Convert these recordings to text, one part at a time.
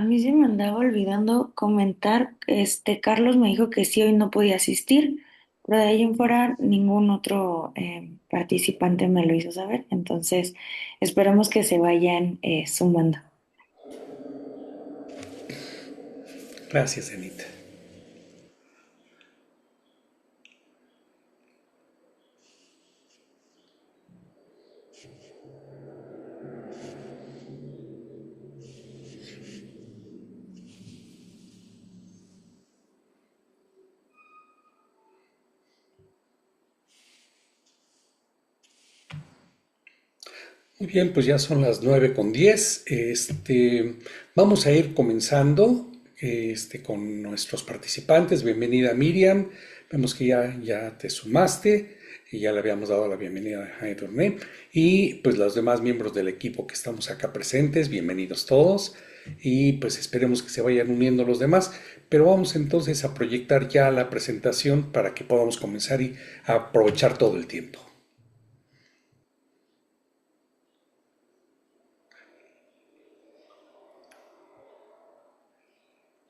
A mí se me andaba olvidando comentar, Carlos me dijo que sí, hoy no podía asistir, pero de ahí en fuera ningún otro participante me lo hizo saber, entonces esperemos que se vayan sumando. Gracias, Anita. Muy bien, pues ya son las 9:10. Vamos a ir comenzando con nuestros participantes. Bienvenida Miriam. Vemos que ya te sumaste y ya le habíamos dado la bienvenida a Edurne. Y pues los demás miembros del equipo que estamos acá presentes, bienvenidos todos. Y pues esperemos que se vayan uniendo los demás. Pero vamos entonces a proyectar ya la presentación para que podamos comenzar y aprovechar todo el tiempo.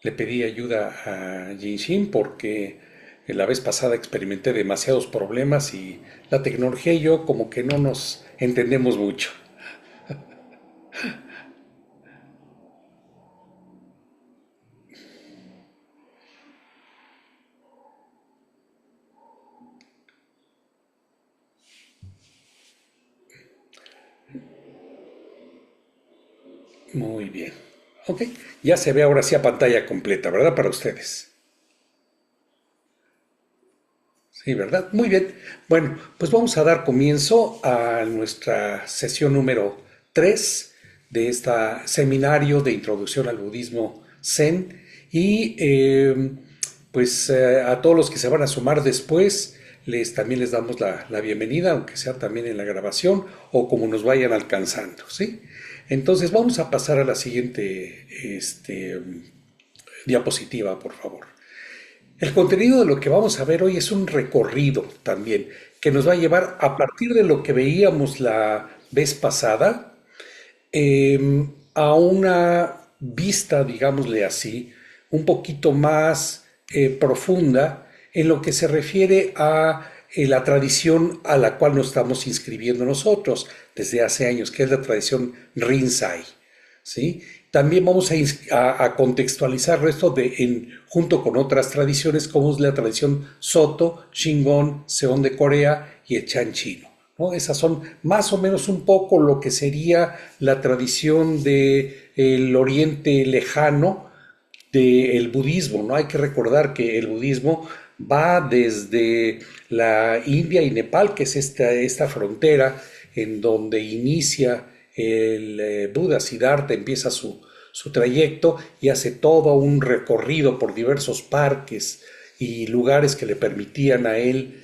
Le pedí ayuda a Jinshin porque la vez pasada experimenté demasiados problemas y la tecnología y yo como que no nos entendemos mucho. Muy bien. Ok, ya se ve ahora sí a pantalla completa, ¿verdad? Para ustedes. Sí, ¿verdad? Muy bien. Bueno, pues vamos a dar comienzo a nuestra sesión número 3 de este seminario de introducción al budismo Zen. Y pues a todos los que se van a sumar después, también les damos la bienvenida, aunque sea también en la grabación o como nos vayan alcanzando, ¿sí? Entonces vamos a pasar a la siguiente diapositiva, por favor. El contenido de lo que vamos a ver hoy es un recorrido también, que nos va a llevar a partir de lo que veíamos la vez pasada, a una vista, digámosle así, un poquito más profunda en lo que se refiere a la tradición a la cual nos estamos inscribiendo nosotros desde hace años, que es la tradición Rinzai. ¿Sí? También vamos a contextualizar esto junto con otras tradiciones como es la tradición Soto, Shingon, Seón de Corea y el Chan chino, ¿no? Esas son más o menos un poco lo que sería la tradición del Oriente Lejano del budismo, ¿no? Hay que recordar que el budismo va desde la India y Nepal, que es esta frontera en donde inicia el Buda Siddhartha, empieza su trayecto y hace todo un recorrido por diversos parques y lugares que le permitían a él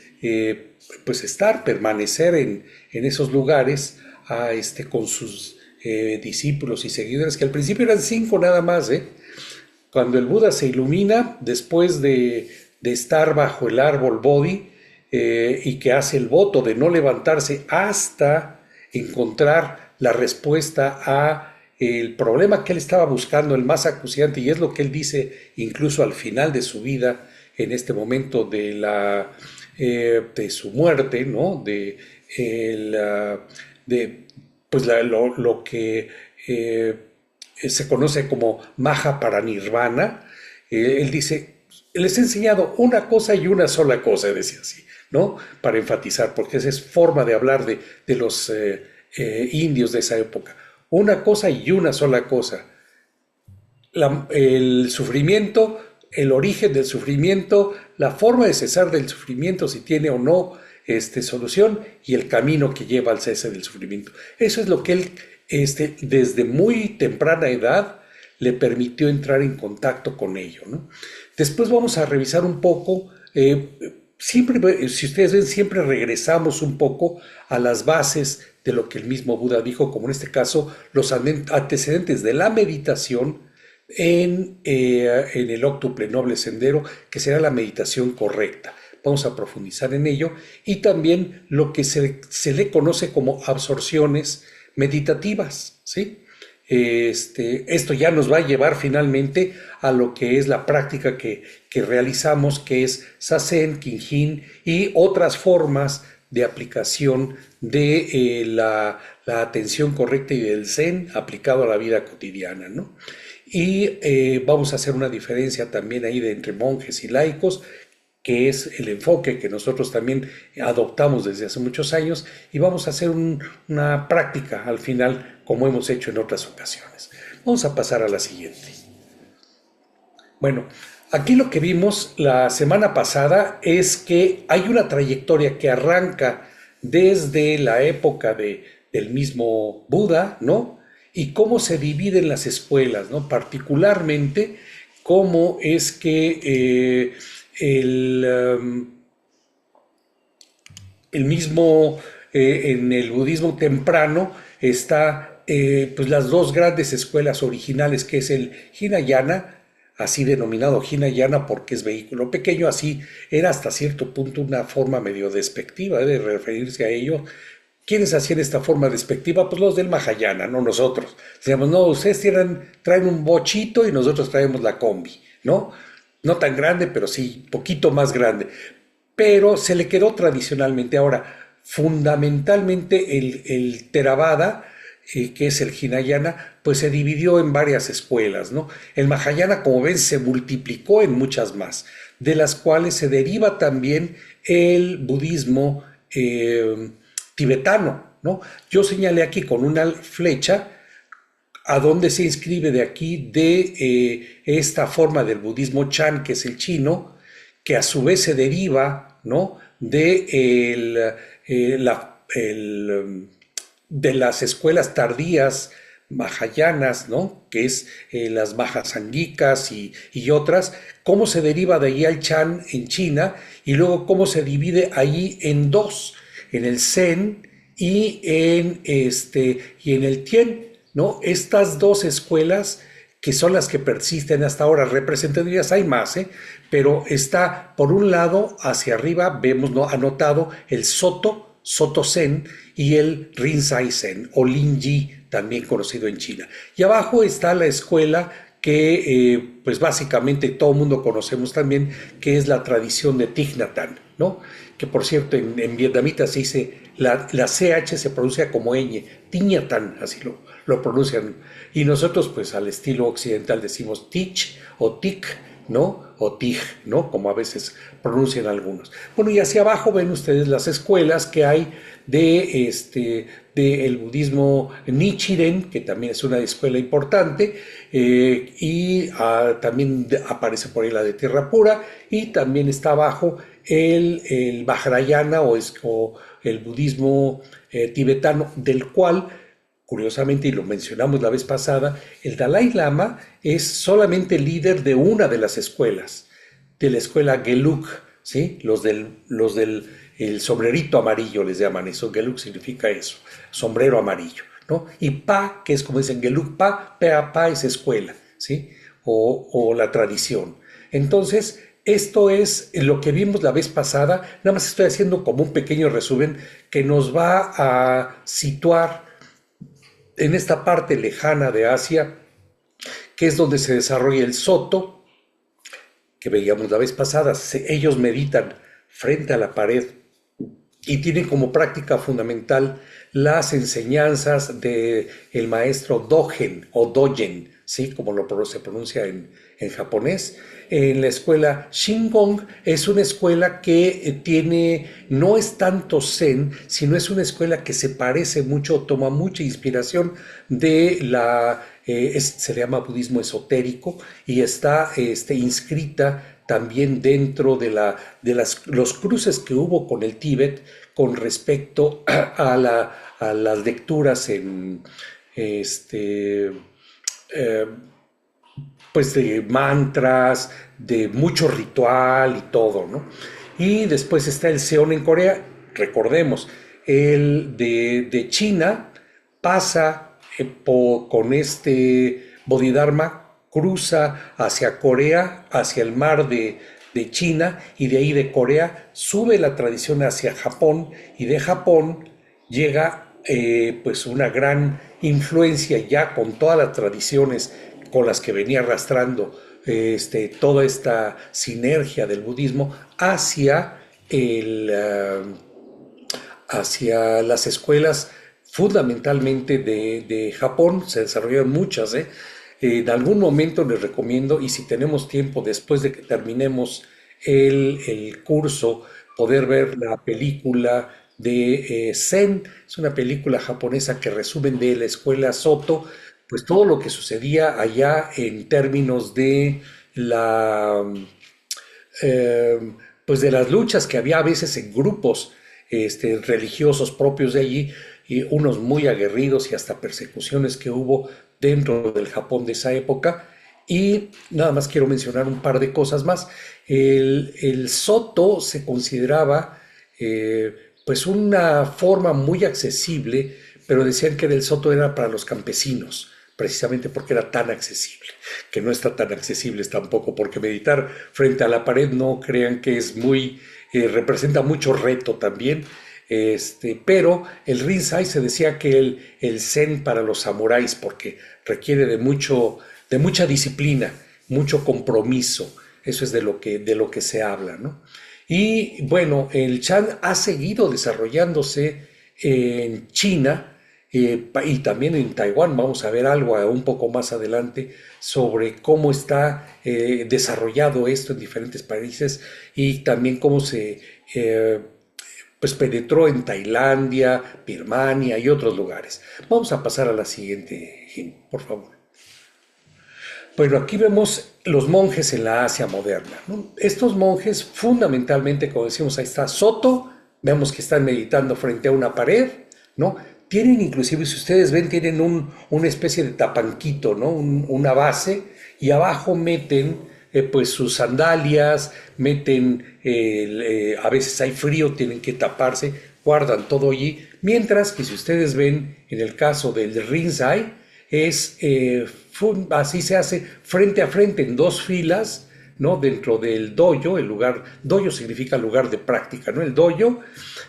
pues permanecer en esos lugares con sus discípulos y seguidores, que al principio eran 5 nada más, ¿eh? Cuando el Buda se ilumina, después de estar bajo el árbol Bodhi, y que hace el voto de no levantarse hasta encontrar la respuesta a el problema que él estaba buscando, el más acuciante, y es lo que él dice incluso al final de su vida, en este momento de su muerte, ¿no? De pues lo que se conoce como Maha para Nirvana. Él dice, les he enseñado una cosa y una sola cosa, decía así, ¿no? Para enfatizar, porque esa es forma de hablar de los indios de esa época. Una cosa y una sola cosa. El sufrimiento, el origen del sufrimiento, la forma de cesar del sufrimiento, si tiene o no solución, y el camino que lleva al cese del sufrimiento. Eso es lo que él, desde muy temprana edad, le permitió entrar en contacto con ello, ¿no? Después vamos a revisar un poco, siempre, si ustedes ven, siempre regresamos un poco a las bases de lo que el mismo Buda dijo, como en este caso, los antecedentes de la meditación en el óctuple noble sendero, que será la meditación correcta. Vamos a profundizar en ello y también lo que se le conoce como absorciones meditativas, ¿sí? Esto ya nos va a llevar finalmente a lo que es la práctica que realizamos, que es Zazen, Kinjin y otras formas de aplicación de la atención correcta y del Zen aplicado a la vida cotidiana, ¿no? Y vamos a hacer una diferencia también ahí de entre monjes y laicos, que es el enfoque que nosotros también adoptamos desde hace muchos años, y vamos a hacer una práctica al final como hemos hecho en otras ocasiones. Vamos a pasar a la siguiente. Bueno, aquí lo que vimos la semana pasada es que hay una trayectoria que arranca desde la época del mismo Buda, ¿no? Y cómo se dividen las escuelas, ¿no? Particularmente cómo es que el mismo, en el budismo temprano está pues las dos grandes escuelas originales, que es el Hinayana, así denominado Hinayana porque es vehículo pequeño, así era hasta cierto punto una forma medio despectiva de referirse a ello. ¿Quiénes hacían esta forma despectiva? Pues los del Mahayana, no nosotros. Decíamos, no, ustedes traen un bochito y nosotros traemos la combi, ¿no? No tan grande, pero sí, poquito más grande. Pero se le quedó tradicionalmente. Ahora, fundamentalmente el Theravada, que es el Hinayana, pues se dividió en varias escuelas, ¿no? El Mahayana, como ven, se multiplicó en muchas más, de las cuales se deriva también el budismo tibetano, ¿no? Yo señalé aquí con una flecha a dónde se inscribe de aquí de esta forma del budismo Chan, que es el chino, que a su vez se deriva, ¿no? De las escuelas tardías mahayanas, ¿no? Que es las Mahasangikas y otras, cómo se deriva de ahí al Chan en China y luego cómo se divide ahí en dos, en el Zen y en el Tien, ¿no? Estas dos escuelas que son las que persisten hasta ahora representativas, hay más, ¿eh? Pero está por un lado hacia arriba, vemos, ¿no?, anotado el Soto Zen y el Rinzai Zen o Linji, también conocido en China. Y abajo está la escuela que pues básicamente todo el mundo conocemos también, que es la tradición de Thich Nhat Hanh, ¿no? Que por cierto en vietnamita se dice, la CH se pronuncia como ñ, Thich Nhat Hanh, así lo pronuncian. Y nosotros pues al estilo occidental decimos Tich o Tic, ¿no? O Tij, ¿no? Como a veces pronuncian algunos. Bueno, y hacia abajo ven ustedes las escuelas que hay de el budismo Nichiren, que también es una escuela importante, y también aparece por ahí la de Tierra Pura, y también está abajo el Vajrayana o el budismo tibetano, del cual curiosamente, y lo mencionamos la vez pasada, el Dalai Lama es solamente líder de una de las escuelas, de la escuela Gelug, ¿sí? Los del el sombrerito amarillo les llaman eso, Gelug significa eso, sombrero amarillo, ¿no? Y Pa, que es como dicen Gelug Pa, Pa es escuela, ¿sí? O la tradición. Entonces, esto es lo que vimos la vez pasada, nada más estoy haciendo como un pequeño resumen que nos va a situar en esta parte lejana de Asia, que es donde se desarrolla el Soto, que veíamos la vez pasada. Ellos meditan frente a la pared y tienen como práctica fundamental las enseñanzas del maestro Dogen o Dogen, ¿sí? Como se pronuncia en japonés. En la escuela Shingon es una escuela que no es tanto Zen, sino es una escuela que se parece mucho, toma mucha inspiración de se le llama budismo esotérico y está inscrita también dentro los cruces que hubo con el Tíbet con respecto a las lecturas eh, pues de mantras, de mucho ritual y todo, ¿no? Y después está el Seon en Corea, recordemos, el de China pasa con este Bodhidharma, cruza hacia Corea, hacia el mar de China, y de ahí de Corea sube la tradición hacia Japón, y de Japón llega pues una gran influencia ya con todas las tradiciones con las que venía arrastrando toda esta sinergia del budismo hacia las escuelas fundamentalmente de Japón. Se desarrollaron muchas. En algún momento les recomiendo, y si tenemos tiempo después de que terminemos el curso, poder ver la película de Zen. Es una película japonesa que resumen de la escuela Soto, pues todo lo que sucedía allá en términos de la eh, pues de las luchas que había a veces en grupos religiosos propios de allí, y unos muy aguerridos y hasta persecuciones que hubo dentro del Japón de esa época. Y nada más quiero mencionar un par de cosas más. El Soto se consideraba pues una forma muy accesible, pero decían que el Soto era para los campesinos, precisamente porque era tan accesible, que no está tan accesible tampoco, porque meditar frente a la pared no crean que es muy, representa mucho reto también. Pero el Rinzai se decía que el Zen para los samuráis, porque requiere de mucha disciplina, mucho compromiso. Eso es de lo que se habla, ¿no? Y bueno, el Chan ha seguido desarrollándose en China, y también en Taiwán. Vamos a ver algo un poco más adelante sobre cómo está desarrollado esto en diferentes países, y también cómo se pues penetró en Tailandia, Birmania y otros lugares. Vamos a pasar a la siguiente, Jim, por favor. Bueno, aquí vemos los monjes en la Asia moderna, ¿no? Estos monjes, fundamentalmente, como decimos, ahí está Soto, vemos que están meditando frente a una pared, ¿no? Tienen inclusive, si ustedes ven, tienen una especie de tapanquito, ¿no? Una base, y abajo meten pues sus sandalias, meten, a veces hay frío, tienen que taparse, guardan todo allí, mientras que si ustedes ven en el caso del Rinzai, así se hace frente a frente en dos filas, ¿no? Dentro del dojo, dojo significa lugar de práctica, ¿no? El dojo,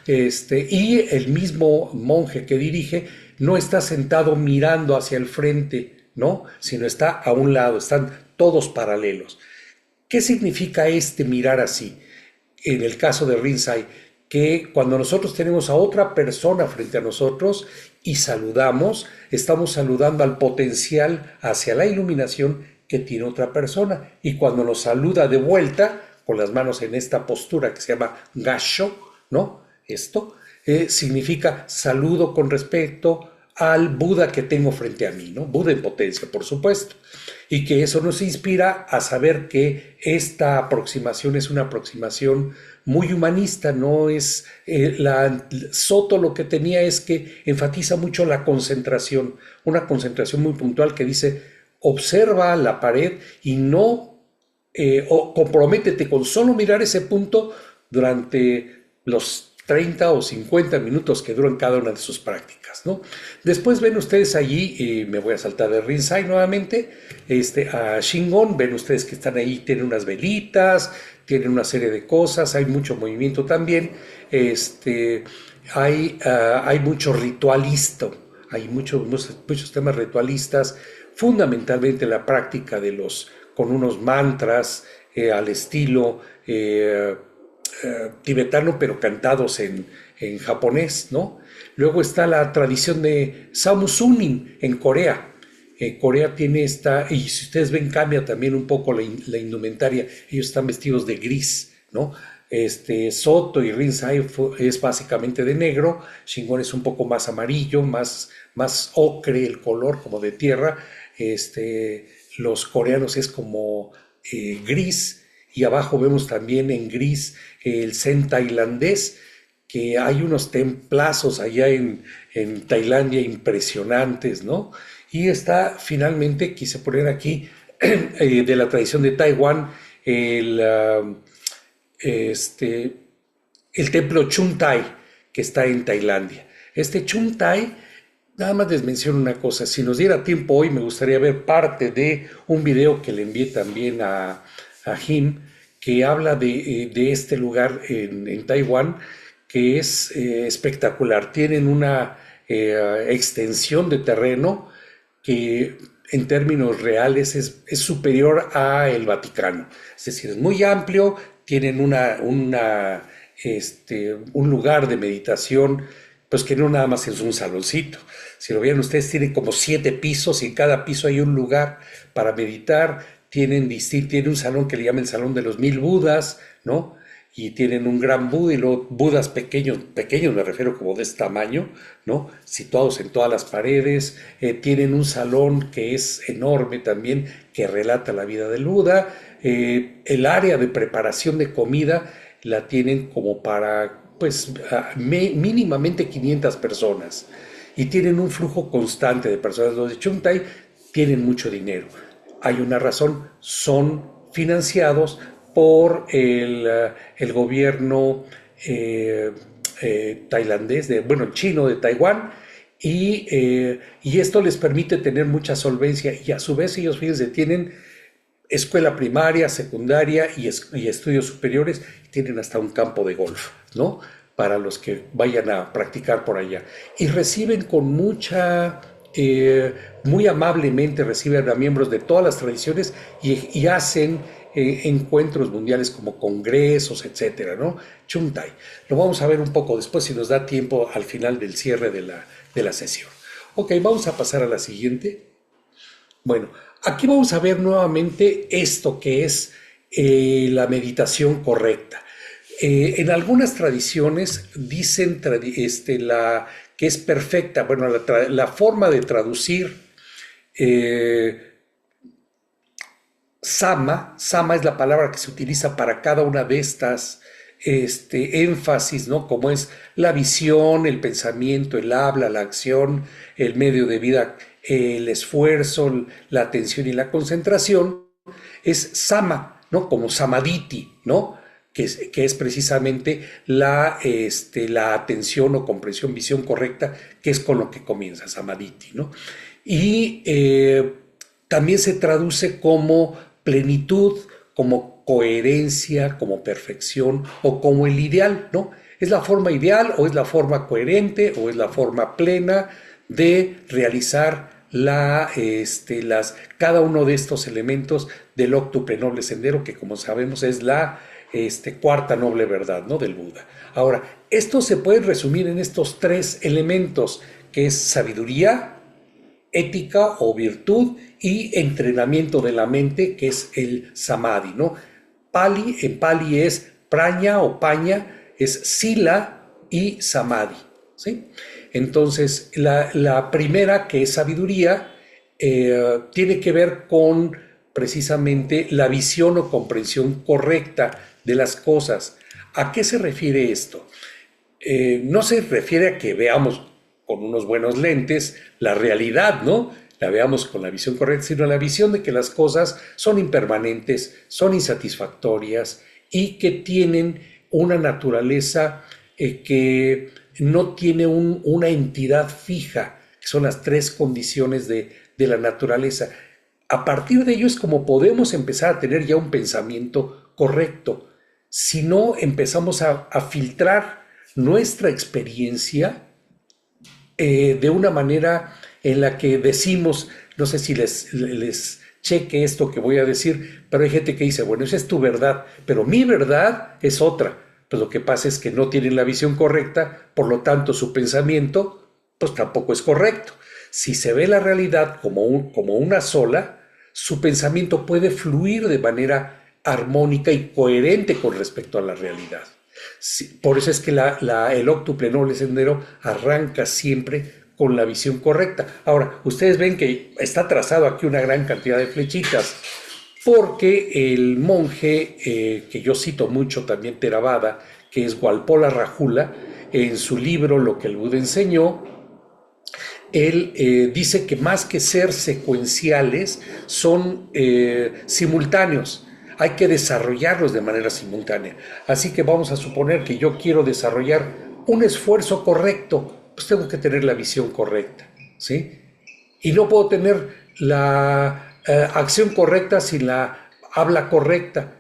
y el mismo monje que dirige no está sentado mirando hacia el frente, ¿no? Sino está a un lado, están todos paralelos. ¿Qué significa mirar así? En el caso de Rinzai, que cuando nosotros tenemos a otra persona frente a nosotros y saludamos, estamos saludando al potencial hacia la iluminación que tiene otra persona. Y cuando nos saluda de vuelta, con las manos en esta postura que se llama gasho, ¿no? Esto significa saludo con respecto al Buda que tengo frente a mí, ¿no? Buda en potencia, por supuesto. Y que eso nos inspira a saber que esta aproximación es una aproximación muy humanista. No es Soto lo que tenía es que enfatiza mucho la concentración, una concentración muy puntual que dice: observa la pared y no o comprométete con solo mirar ese punto durante los 30 o 50 minutos que duran cada una de sus prácticas, ¿no? Después ven ustedes allí, y me voy a saltar de Rinzai nuevamente, a Shingon. Ven ustedes que están ahí, tienen unas velitas, tienen una serie de cosas, hay mucho movimiento también, hay mucho ritualista, hay muchos temas ritualistas, fundamentalmente la práctica con unos mantras al estilo tibetano, pero cantados en japonés, ¿no? Luego está la tradición de Samusunin en Corea. Corea tiene y si ustedes ven, cambia también un poco la indumentaria. Ellos están vestidos de gris, ¿no? Soto y Rinzai es básicamente de negro, Shingon es un poco más amarillo, más ocre el color, como de tierra. Los coreanos es como gris, y abajo vemos también en gris el Zen tailandés, que hay unos templazos allá en Tailandia impresionantes, ¿no? Y está finalmente, quise poner aquí, de la tradición de Taiwán, el, uh, este, el templo Chuntai, que está en Tailandia. Este Chuntai, nada más les menciono una cosa: si nos diera tiempo hoy, me gustaría ver parte de un video que le envié también a Jim, que habla de este lugar en Taiwán, que es espectacular. Tienen extensión de terreno que en términos reales es superior a el Vaticano. Es decir, es muy amplio, tienen un lugar de meditación, pues que no nada más es un saloncito. Si lo vieran ustedes, tienen como 7 pisos y en cada piso hay un lugar para meditar. Tienen un salón que le llaman el Salón de los Mil Budas, ¿no? Y tienen un gran Buda y luego Budas pequeños, pequeños me refiero como de este tamaño, ¿no? Situados en todas las paredes. Tienen un salón que es enorme también, que relata la vida del Buda. El área de preparación de comida la tienen como para, pues, mínimamente 500 personas. Y tienen un flujo constante de personas. Los de Chungtai tienen mucho dinero. Hay una razón, son financiados por el gobierno tailandés, bueno, chino de Taiwán, y esto les permite tener mucha solvencia y a su vez ellos, fíjense, tienen escuela primaria, secundaria y estudios superiores, y tienen hasta un campo de golf, ¿no? Para los que vayan a practicar por allá. Y reciben con muy amablemente reciben a miembros de todas las tradiciones y hacen encuentros mundiales como congresos, etcétera, ¿no? Chuntai. Lo vamos a ver un poco después si nos da tiempo al final del cierre de la sesión. Ok, vamos a pasar a la siguiente. Bueno, aquí vamos a ver nuevamente esto que es la meditación correcta. En algunas tradiciones dicen que es perfecta. Bueno, la forma de traducir eh, sama es la palabra que se utiliza para cada una de estas énfasis, ¿no? Como es la visión, el pensamiento, el habla, la acción, el medio de vida, el esfuerzo, la atención y la concentración, es sama, ¿no? Como samadhi, ¿no? Que es precisamente la atención o comprensión, visión correcta, que es con lo que comienza samadhi, ¿no? Y también se traduce como plenitud, como coherencia, como perfección o como el ideal, ¿no? ¿Es la forma ideal o es la forma coherente o es la forma plena de realizar cada uno de estos elementos del octuple noble sendero, que como sabemos es la cuarta noble verdad, ¿no? Del Buda? Ahora, esto se puede resumir en estos 3 elementos, que es sabiduría, ética o virtud y entrenamiento de la mente, que es el samadhi, ¿no? En Pali es praña o paña, es sila y samadhi, ¿sí? Entonces, la primera, que es sabiduría, tiene que ver con precisamente la visión o comprensión correcta de las cosas. ¿A qué se refiere esto? No se refiere a que veamos con unos buenos lentes la realidad, ¿no? La veamos con la visión correcta, sino la visión de que las cosas son impermanentes, son insatisfactorias y que tienen una naturaleza que no tiene una entidad fija, que son las 3 condiciones de la naturaleza. A partir de ello es como podemos empezar a tener ya un pensamiento correcto. Si no empezamos a filtrar nuestra experiencia de una manera en la que decimos, no sé si les cheque esto que voy a decir, pero hay gente que dice, bueno, esa es tu verdad, pero mi verdad es otra. Pues lo que pasa es que no tienen la visión correcta, por lo tanto su pensamiento pues tampoco es correcto. Si se ve la realidad como una sola, su pensamiento puede fluir de manera armónica y coherente con respecto a la realidad. Sí, por eso es que el octuple noble sendero arranca siempre con la visión correcta. Ahora, ustedes ven que está trazado aquí una gran cantidad de flechitas, porque el monje que yo cito mucho también, Theravada, que es Walpola Rajula, en su libro Lo que el Buda enseñó, él dice que más que ser secuenciales, son simultáneos. Hay que desarrollarlos de manera simultánea. Así que vamos a suponer que yo quiero desarrollar un esfuerzo correcto, pues tengo que tener la visión correcta, ¿sí? Y no puedo tener la acción correcta sin la habla correcta.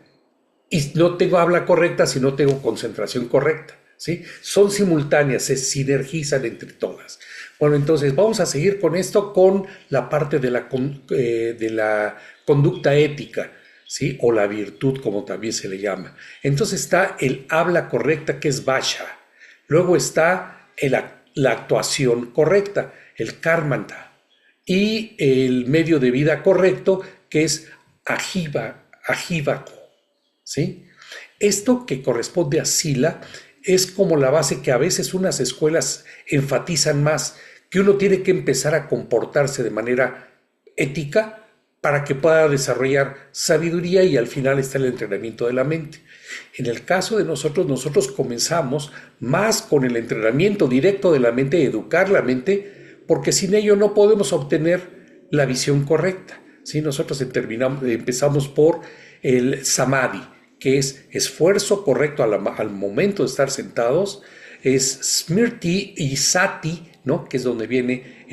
Y no tengo habla correcta si no tengo concentración correcta, ¿sí? Son simultáneas, se sinergizan entre todas. Bueno, entonces vamos a seguir con esto, con la parte de la conducta ética, ¿sí? O la virtud, como también se le llama. Entonces está el habla correcta, que es vasha. Luego está la actuación correcta, el karmanta. Y el medio de vida correcto, que es ajívako, ¿sí? Esto que corresponde a Sila es como la base que a veces unas escuelas enfatizan más, que uno tiene que empezar a comportarse de manera ética para que pueda desarrollar sabiduría, y al final está el entrenamiento de la mente. En el caso de nosotros comenzamos más con el entrenamiento directo de la mente, educar la mente, porque sin ello no podemos obtener la visión correcta. ¿Sí? Nosotros empezamos por el samadhi, que es esfuerzo correcto al momento de estar sentados, es smriti y sati, ¿no? Que es donde viene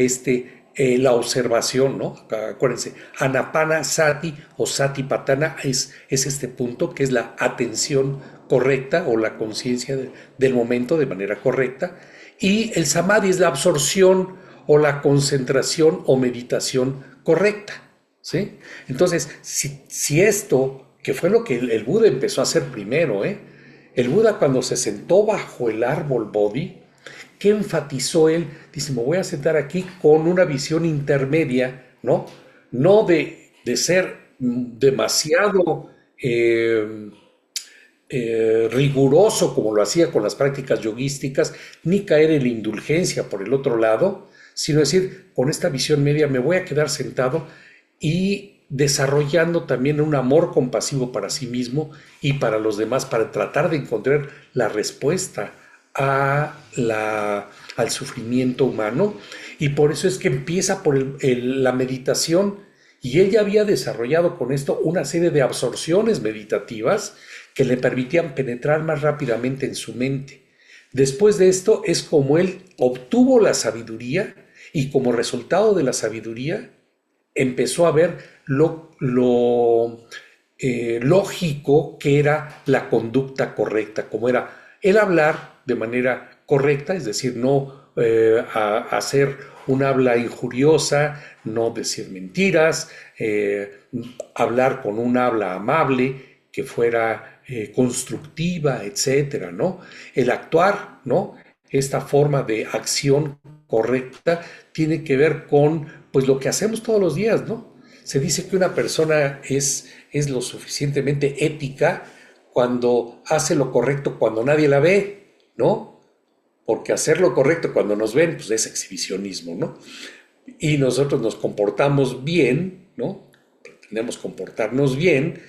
la observación, ¿no? Acuérdense, anapana sati o sati patana es este punto que es la atención correcta o la conciencia del momento de manera correcta, y el samadhi es la absorción o la concentración o meditación correcta, ¿sí? Entonces, si esto, que fue lo que el Buda empezó a hacer primero, ¿eh? El Buda, cuando se sentó bajo el árbol Bodhi, ¿qué enfatizó él? Dice, me voy a sentar aquí con una visión intermedia, ¿no? No de ser demasiado riguroso como lo hacía con las prácticas yoguísticas, ni caer en la indulgencia por el otro lado, sino decir, con esta visión media me voy a quedar sentado y desarrollando también un amor compasivo para sí mismo y para los demás, para tratar de encontrar la respuesta al sufrimiento humano. Y por eso es que empieza por la meditación, y él ya había desarrollado con esto una serie de absorciones meditativas que le permitían penetrar más rápidamente en su mente. Después de esto es como él obtuvo la sabiduría, y como resultado de la sabiduría empezó a ver lo lógico que era la conducta correcta, como era el hablar de manera correcta, es decir, no hacer un habla injuriosa, no decir mentiras, hablar con un habla amable que fuera constructiva, etcétera, ¿no? El actuar, ¿no? Esta forma de acción correcta tiene que ver con, pues, lo que hacemos todos los días, ¿no? Se dice que una persona es lo suficientemente ética cuando hace lo correcto cuando nadie la ve, ¿no? Porque hacer lo correcto cuando nos ven, pues es exhibicionismo, ¿no? Y nosotros nos comportamos bien, ¿no? Pretendemos comportarnos bien,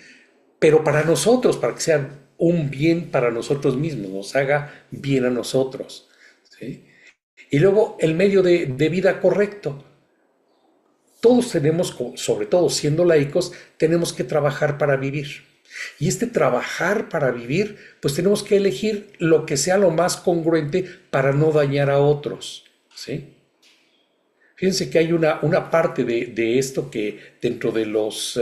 pero para nosotros, para que sea un bien para nosotros mismos, nos haga bien a nosotros, ¿sí? Y luego el medio de vida correcto. Todos tenemos, sobre todo siendo laicos, tenemos que trabajar para vivir. Y este trabajar para vivir, pues tenemos que elegir lo que sea lo más congruente para no dañar a otros, ¿sí? Fíjense que hay una parte de esto que dentro de los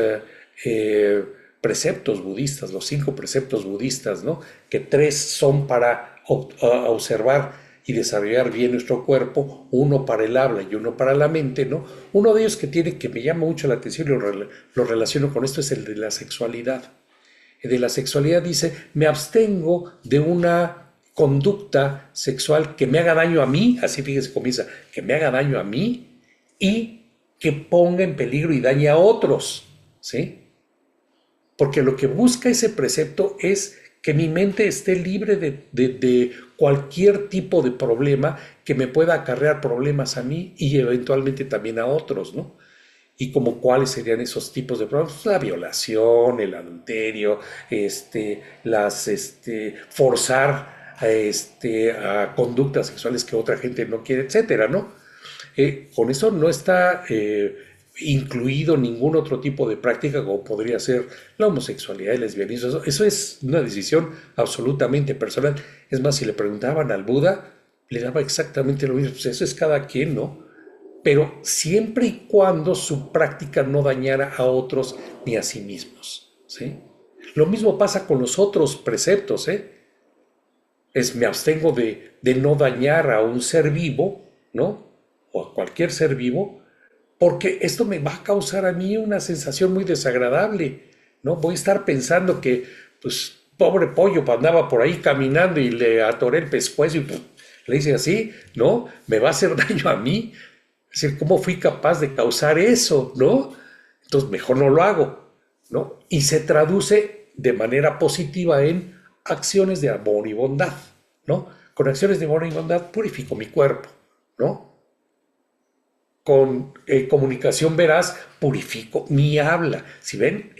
preceptos budistas, los 5 preceptos budistas, ¿no? Que 3 son para observar y desarrollar bien nuestro cuerpo, uno para el habla y uno para la mente, ¿no? Uno de ellos que me llama mucho la atención y lo relaciono con esto es el de la sexualidad. El de la sexualidad dice, me abstengo de una conducta sexual que me haga daño a mí, así fíjese, comienza, que me haga daño a mí y que ponga en peligro y dañe a otros, ¿sí? Porque lo que busca ese precepto es que mi mente esté libre de cualquier tipo de problema que me pueda acarrear problemas a mí y eventualmente también a otros, ¿no? Y como cuáles serían esos tipos de problemas, pues la violación, el adulterio, forzar a conductas sexuales que otra gente no quiere, etcétera, ¿no? Con eso no está incluido ningún otro tipo de práctica como podría ser la homosexualidad, el lesbianismo. Eso es una decisión absolutamente personal. Es más, si le preguntaban al Buda, le daba exactamente lo mismo. Pues eso es cada quien, ¿no? Pero siempre y cuando su práctica no dañara a otros ni a sí mismos, ¿sí? Lo mismo pasa con los otros preceptos, ¿eh? me abstengo de no dañar a un ser vivo, ¿no? O a cualquier ser vivo, porque esto me va a causar a mí una sensación muy desagradable, ¿no? Voy a estar pensando que, pues, pobre pollo, pues, andaba por ahí caminando y le atoré el pescuezo y pues, le hice así, ¿no? Me va a hacer daño a mí. Es decir, ¿cómo fui capaz de causar eso, ¿no? Entonces, mejor no lo hago, ¿no? Y se traduce de manera positiva en acciones de amor y bondad, ¿no? Con acciones de amor y bondad purifico mi cuerpo, ¿no? Con comunicación veraz purifico mi habla. Si ven,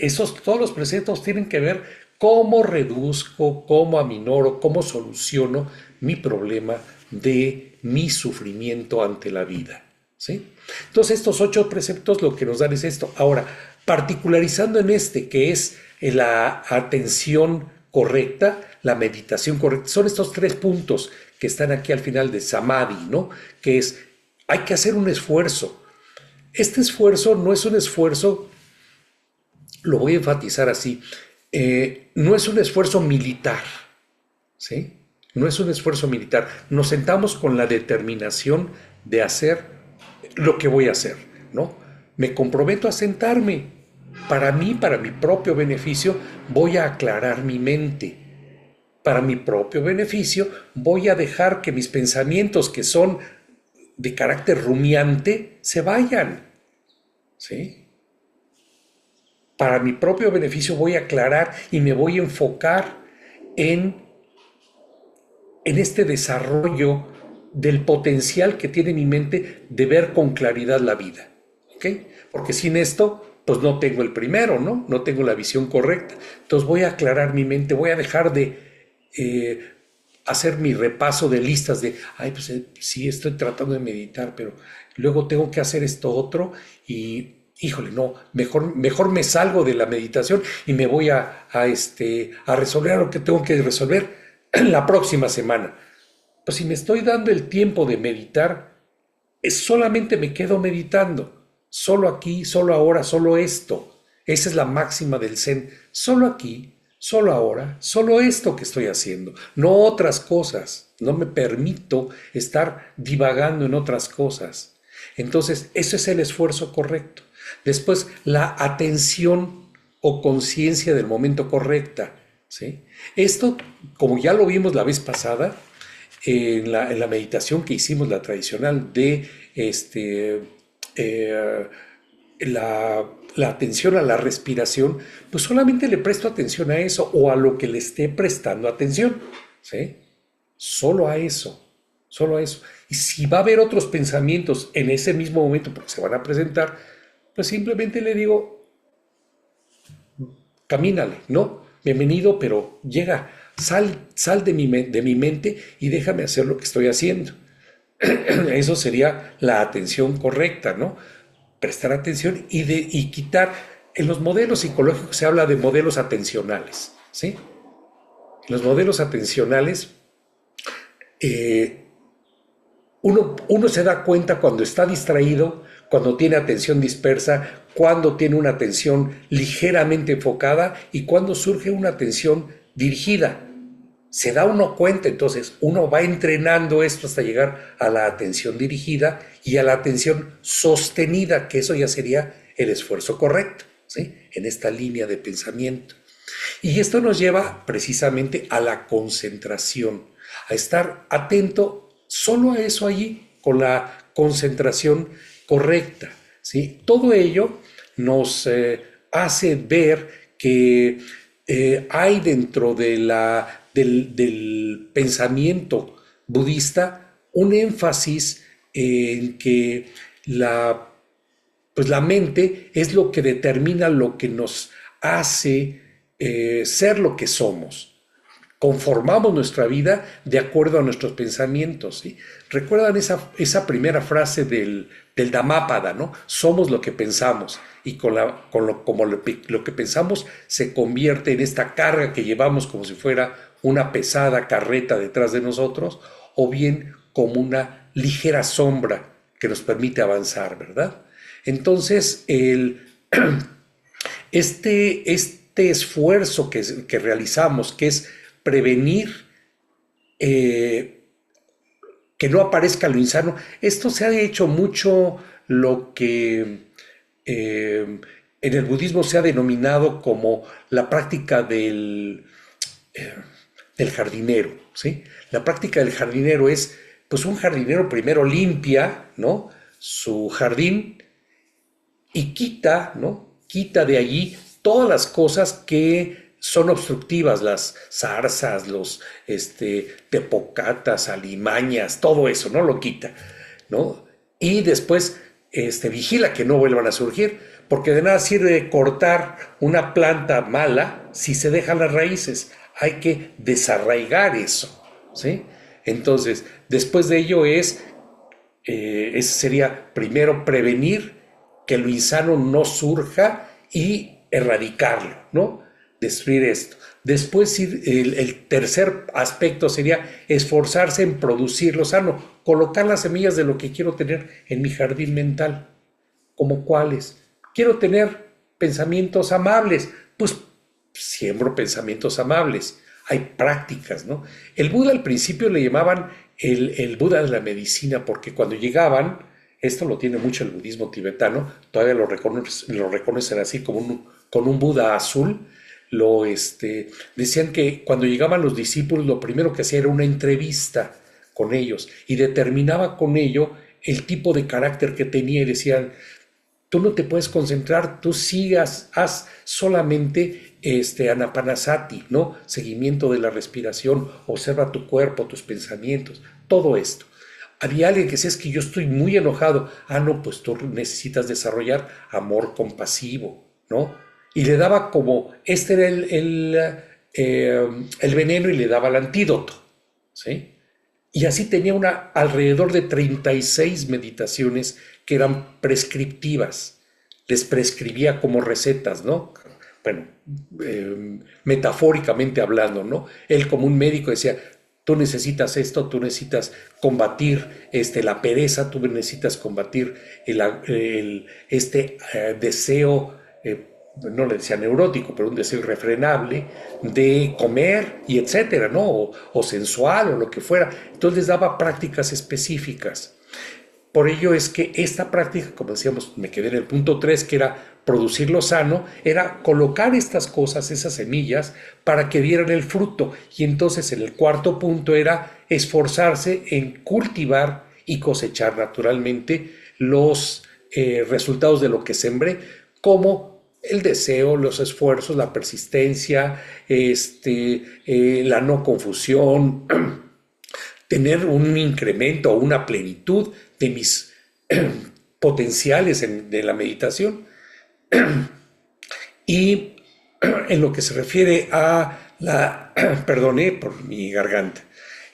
todos los preceptos tienen que ver cómo reduzco, cómo aminoro, cómo soluciono mi problema de mi sufrimiento ante la vida. ¿Sí? Entonces estos 8 preceptos lo que nos dan es esto. Ahora, particularizando en este, que es la atención correcta, la meditación correcta, son estos 3 puntos que están aquí al final de Samadhi, ¿no? Que es, hay que hacer un esfuerzo. Este esfuerzo no es un esfuerzo, lo voy a enfatizar así, no es un esfuerzo militar, ¿sí? No es un esfuerzo militar. Nos sentamos con la determinación de hacer lo que voy a hacer, ¿no? Me comprometo a sentarme. Para mí, para mi propio beneficio, voy a aclarar mi mente. Para mi propio beneficio, voy a dejar que mis pensamientos, que son de carácter rumiante, se vayan, ¿sí? Para mi propio beneficio voy a aclarar y me voy a enfocar en, en este desarrollo del potencial que tiene mi mente de ver con claridad la vida, ¿ok? Porque sin esto, pues no tengo el primero, ¿no? No tengo la visión correcta. Entonces voy a aclarar mi mente, voy a dejar de hacer mi repaso de listas de, ay, pues sí, estoy tratando de meditar, pero luego tengo que hacer esto otro y, híjole, no, mejor me salgo de la meditación y me voy a resolver lo que tengo que resolver la próxima semana. Pues si me estoy dando el tiempo de meditar, solamente me quedo meditando, solo aquí, solo ahora, solo esto. Esa es la máxima del Zen, solo aquí, solo ahora, solo esto que estoy haciendo, no otras cosas. No me permito estar divagando en otras cosas. Entonces, ese es el esfuerzo correcto. Después, la atención o conciencia del momento correcta, ¿sí? Esto, como ya lo vimos la vez pasada, en la meditación que hicimos, la tradicional de eh, la atención a la respiración, pues solamente le presto atención a eso o a lo que le esté prestando atención, ¿sí? Solo a eso, solo a eso. Y si va a haber otros pensamientos en ese mismo momento, porque se van a presentar, pues simplemente le digo, camínale, ¿no? Bienvenido, pero llega, sal de mi mente y déjame hacer lo que estoy haciendo. Eso sería la atención correcta, ¿no? Prestar atención y quitar. En los modelos psicológicos se habla de modelos atencionales, ¿sí? Los modelos atencionales, eh, uno se da cuenta cuando está distraído, cuando tiene atención dispersa, cuando tiene una atención ligeramente enfocada y cuando surge una atención dirigida. Se da uno cuenta, entonces uno va entrenando esto hasta llegar a la atención dirigida y a la atención sostenida, que eso ya sería el esfuerzo correcto, ¿sí? En esta línea de pensamiento. Y esto nos lleva precisamente a la concentración, a estar atento solo a eso allí, con la concentración correcta, ¿sí? Todo ello nos hace ver que hay dentro del pensamiento budista un énfasis en que pues la mente es lo que determina lo que nos hace ser lo que somos. Conformamos nuestra vida de acuerdo a nuestros pensamientos, ¿sí? ¿Recuerdan esa primera frase del Dhammapada, ¿no? Somos lo que pensamos y como lo que pensamos se convierte en esta carga que llevamos como si fuera una pesada carreta detrás de nosotros o bien como una ligera sombra que nos permite avanzar, ¿verdad? Entonces, este esfuerzo que realizamos, que es prevenir eh, que no aparezca lo insano. Esto se ha hecho mucho lo que en el budismo se ha denominado como la práctica del jardinero, ¿sí? La práctica del jardinero es, pues un jardinero primero limpia, ¿no? Su jardín y quita, ¿no? Quita de allí todas las cosas que son obstructivas, las zarzas, los tepocatas, alimañas, todo eso, ¿no? Lo quita, ¿no? Y después vigila que no vuelvan a surgir, porque de nada sirve cortar una planta mala si se dejan las raíces. Hay que desarraigar eso, ¿sí? Entonces, después de ello ese sería primero prevenir que lo insano no surja y erradicarlo, ¿no? Destruir esto. Después el tercer aspecto sería esforzarse en producir lo sano, colocar las semillas de lo que quiero tener en mi jardín mental. ¿Como cuáles? Quiero tener pensamientos amables, pues siembro pensamientos amables. Hay prácticas, ¿no? El Buda al principio le llamaban el Buda de la medicina, porque cuando llegaban, esto lo tiene mucho el budismo tibetano, todavía lo reconocen así como con un Buda azul, decían que cuando llegaban los discípulos lo primero que hacía era una entrevista con ellos y determinaba con ello el tipo de carácter que tenía y decían, tú no te puedes concentrar, tú sigas, haz solamente anapanasati, ¿no? Seguimiento de la respiración, observa tu cuerpo, tus pensamientos, todo esto. Había alguien que decía, es que yo estoy muy enojado. Ah, no, pues tú necesitas desarrollar amor compasivo, ¿no? Y le daba como, este era el veneno y le daba el antídoto, ¿sí? Y así tenía alrededor de 36 meditaciones que eran prescriptivas. Les prescribía como recetas, ¿no? Bueno, metafóricamente hablando, ¿no? Él como un médico decía, tú necesitas esto, tú necesitas combatir la pereza, tú necesitas combatir deseo, no le decía neurótico, pero un deseo irrefrenable de comer y etcétera, ¿no? O sensual o lo que fuera. Entonces les daba prácticas específicas. Por ello es que esta práctica, como decíamos, me quedé en el punto 3, que era producir lo sano, era colocar estas cosas, esas semillas, para que dieran el fruto. Y entonces en el cuarto punto era esforzarse en cultivar y cosechar naturalmente los resultados de lo que sembré, como el deseo, los esfuerzos, la persistencia, la no confusión, tener un incremento o una plenitud de mis potenciales de la meditación. Y en lo que se refiere a perdone por mi garganta,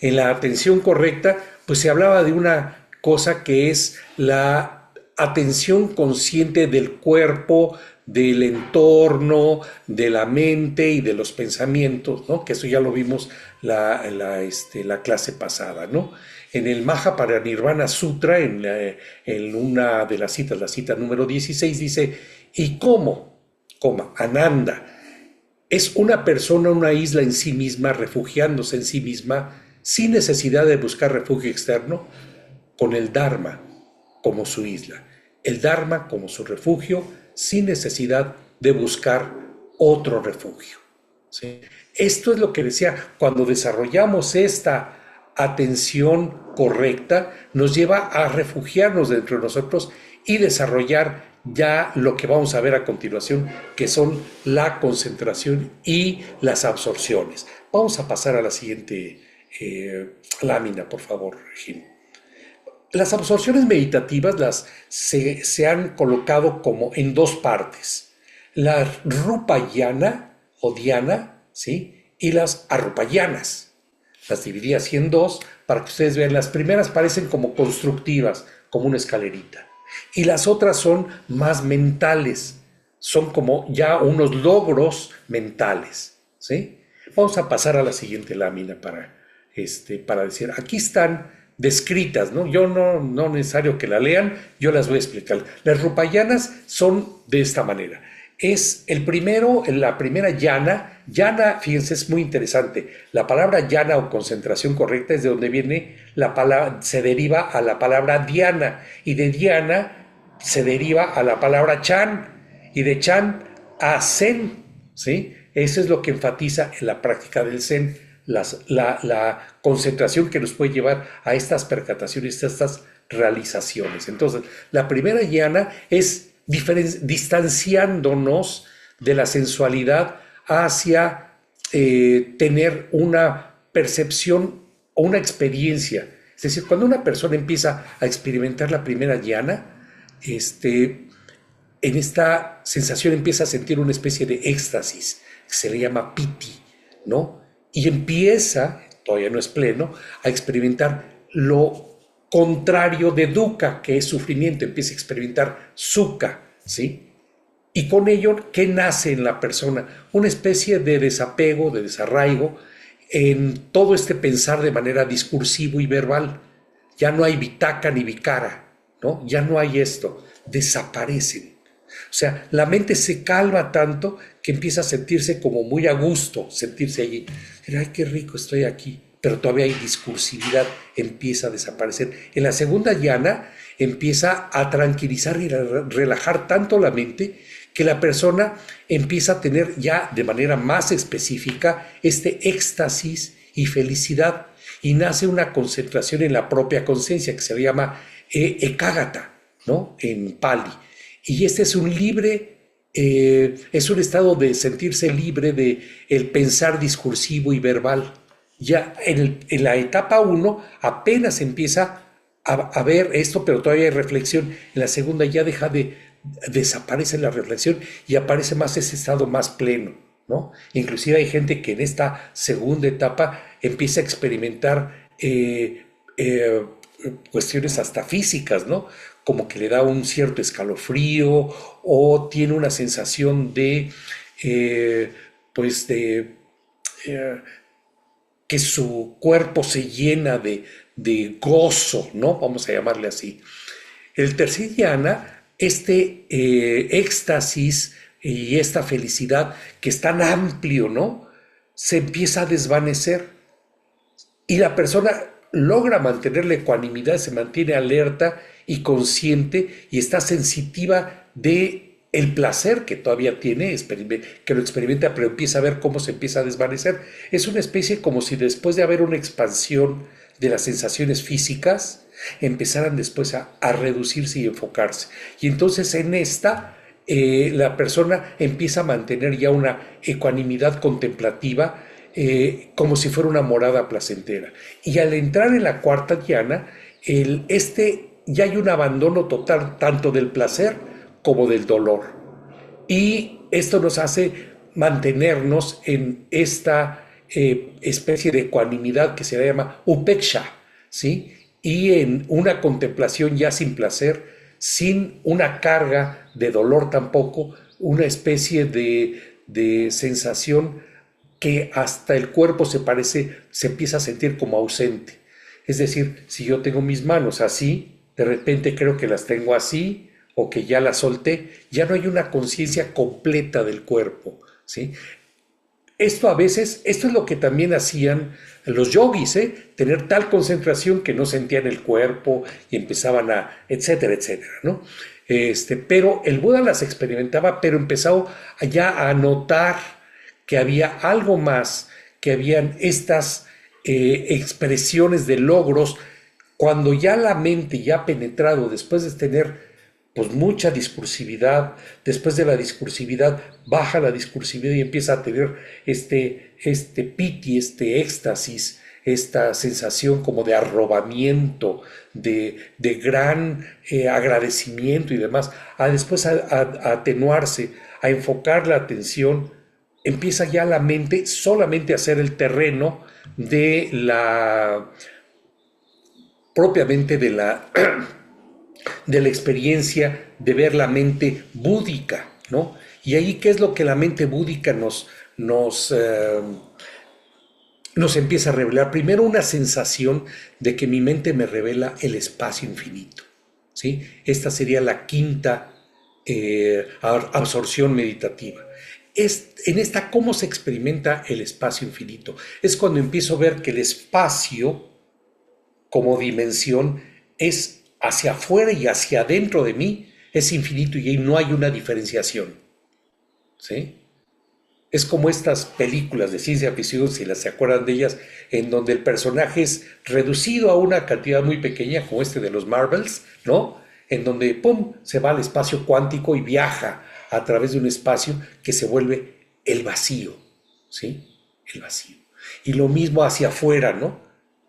en la atención correcta, pues se hablaba de una cosa que es la atención consciente del cuerpo, del entorno, de la mente y de los pensamientos, ¿no? Que eso ya lo vimos la clase pasada, ¿no? En el Mahaparinirvana Sutra, en una de las citas, la cita número 16, dice, ¿y cómo? Ananda, es una persona, una isla en sí misma, refugiándose en sí misma, sin necesidad de buscar refugio externo, con el Dharma como su isla, el Dharma como su refugio, sin necesidad de buscar otro refugio. ¿Sí? Esto es lo que decía, cuando desarrollamos esta atención correcta, nos lleva a refugiarnos dentro de nosotros y desarrollar ya lo que vamos a ver a continuación, que son la concentración y las absorciones. Vamos a pasar a la siguiente lámina, por favor, Jim. Las absorciones meditativas se han colocado como en dos partes. La rupayana o dhyana, ¿sí? Y las arrupayanas. Las dividí así en dos para que ustedes vean. Las primeras parecen como constructivas, como una escalerita. Y las otras son más mentales. Son como ya unos logros mentales, ¿sí? Vamos a pasar a la siguiente lámina para decir, aquí están descritas, ¿no? Yo no necesario que la lean, yo las voy a explicar. Las rupayanas son de esta manera. es el primero, la primera yana. Yana, fíjense, es muy interesante. La palabra yana o concentración correcta es de donde viene la palabra, se deriva a la palabra diana, y de diana se deriva a la palabra chan, y de chan a zen, ¿sí? Eso es lo que enfatiza en la práctica del zen, la concentración que nos puede llevar a estas percataciones, a estas realizaciones. Entonces, la primera yana es distanciándonos de la sensualidad hacia tener una percepción o una experiencia. Es decir, cuando una persona empieza a experimentar la primera llana, en esta sensación empieza a sentir una especie de éxtasis, que se le llama piti, ¿no? Y empieza, todavía no es pleno, a experimentar lo contrario de dukkha, que es sufrimiento, empieza a experimentar sukha, ¿sí? Y con ello, ¿qué nace en la persona? Una especie de desapego, de desarraigo en todo este pensar de manera discursivo y verbal. Ya no hay vitaka ni vicara, ¿no? Ya no hay esto, desaparecen. O sea, la mente se calma tanto que empieza a sentirse como muy a gusto, sentirse allí. Ay, qué rico estoy aquí. Pero todavía hay discursividad, empieza a desaparecer. En la segunda llana empieza a tranquilizar y a relajar tanto la mente que la persona empieza a tener ya de manera más específica este éxtasis y felicidad, y nace una concentración en la propia conciencia que se llama ekagata, ¿no? En Pali. Y este es un es un estado de sentirse libre de el pensar discursivo y verbal. Ya en la etapa uno apenas empieza a ver esto, pero todavía hay reflexión. En la segunda ya desaparece la reflexión y aparece más ese estado más pleno, ¿no? Inclusive hay gente que en esta segunda etapa empieza a experimentar cuestiones hasta físicas, ¿no? Como que le da un cierto escalofrío o tiene una sensación eh, pues de, eh, que su cuerpo se llena de gozo, ¿no? Vamos a llamarle así. El tercer dhyana, éxtasis y esta felicidad que es tan amplio, ¿no? Se empieza a desvanecer y la persona logra mantener la ecuanimidad, se mantiene alerta y consciente y está sensitiva de el placer que todavía tiene, que lo experimenta, pero empieza a ver cómo se empieza a desvanecer. Es una especie como si después de haber una expansión de las sensaciones físicas, empezaran después a reducirse y enfocarse. Y entonces en esta, la persona empieza a mantener ya una ecuanimidad contemplativa, como si fuera una morada placentera. Y al entrar en la cuarta dhyana, ya hay un abandono total tanto del placer como del dolor. Y esto nos hace mantenernos en esta especie de ecuanimidad que se llama upeksha, ¿sí? Y en una contemplación ya sin placer, sin una carga de dolor tampoco, una especie de sensación que hasta el cuerpo se empieza a sentir como ausente. Es decir, si yo tengo mis manos así, de repente creo que las tengo así o que ya las solté, ya no hay una conciencia completa del cuerpo, ¿sí? Esto es lo que también hacían los yogis, ¿eh? Tener tal concentración que no sentían el cuerpo y empezaban etcétera, etcétera, ¿no? Pero el Buda las experimentaba, pero empezó ya a notar que había algo más, que habían estas expresiones de logros, cuando ya la mente ya ha penetrado, después de tener pues mucha discursividad, después de la discursividad baja la discursividad y empieza a tener este piti, este éxtasis, esta sensación como de arrobamiento, de gran agradecimiento y demás, a después a atenuarse, a enfocar la atención, empieza ya la mente solamente a ser el terreno de propiamente de la experiencia de ver la mente búdica, ¿no? Y ahí, ¿qué es lo que la mente búdica nos empieza a revelar? Primero, una sensación de que mi mente me revela el espacio infinito, ¿sí? Esta sería la quinta absorción meditativa. Es en esta cómo se experimenta el espacio infinito. Es cuando empiezo a ver que el espacio como dimensión es hacia afuera y hacia adentro de mí, es infinito y ahí no hay una diferenciación. ¿Sí? Es como estas películas de ciencia ficción, si las se acuerdan de ellas, en donde el personaje es reducido a una cantidad muy pequeña, como este de los Marvels, ¿no? En donde, ¡pum!, se va al espacio cuántico y viaja a través de un espacio que se vuelve el vacío, ¿sí? El vacío. Y lo mismo hacia afuera, ¿no?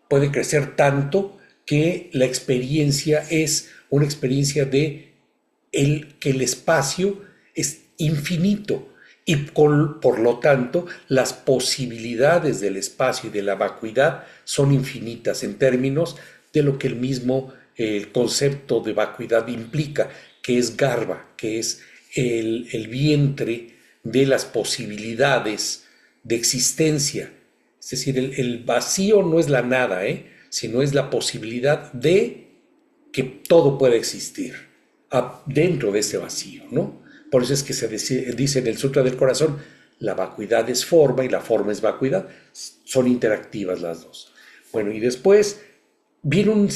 Puede crecer tanto que la experiencia es una experiencia de que el espacio es infinito y por lo tanto las posibilidades del espacio y de la vacuidad son infinitas en términos de lo que el mismo concepto de vacuidad implica, que es garba, que es el vientre de las posibilidades de existencia. Es decir, el vacío no es la nada, sino es la posibilidad de que todo pueda existir dentro de ese vacío, ¿no? Por eso es que se dice en el Sutra del Corazón, la vacuidad es forma y la forma es vacuidad, son interactivas las dos. Bueno, y después viene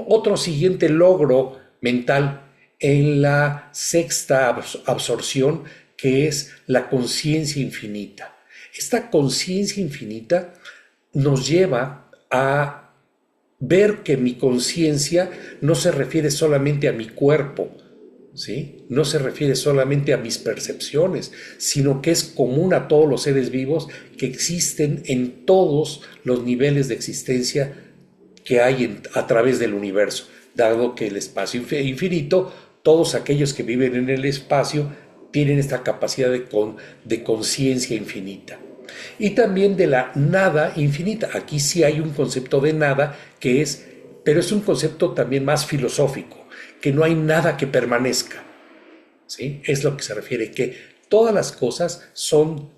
otro siguiente logro mental en la sexta absorción, que es la conciencia infinita. Esta conciencia infinita nos lleva a ver que mi conciencia no se refiere solamente a mi cuerpo, ¿sí? No se refiere solamente a mis percepciones, sino que es común a todos los seres vivos que existen en todos los niveles de existencia que hay a través del universo, dado que el espacio infinito, todos aquellos que viven en el espacio tienen esta capacidad de conciencia infinita. Y también de la nada infinita. Aquí sí hay un concepto de nada que es, pero es un concepto también más filosófico, que no hay nada que permanezca. ¿Sí? Es lo que se refiere, que todas las cosas son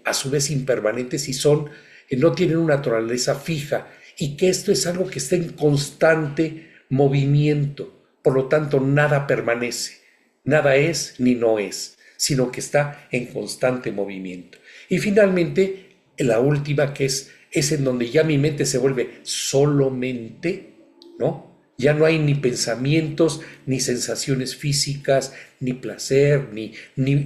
a su vez impermanentes y no tienen una naturaleza fija y que esto es algo que está en constante movimiento. Por lo tanto, nada permanece, nada es ni no es, sino que está en constante movimiento. Y finalmente, la última que es en donde ya mi mente se vuelve solo mente, ¿no? Ya no hay ni pensamientos, ni sensaciones físicas, ni placer, ni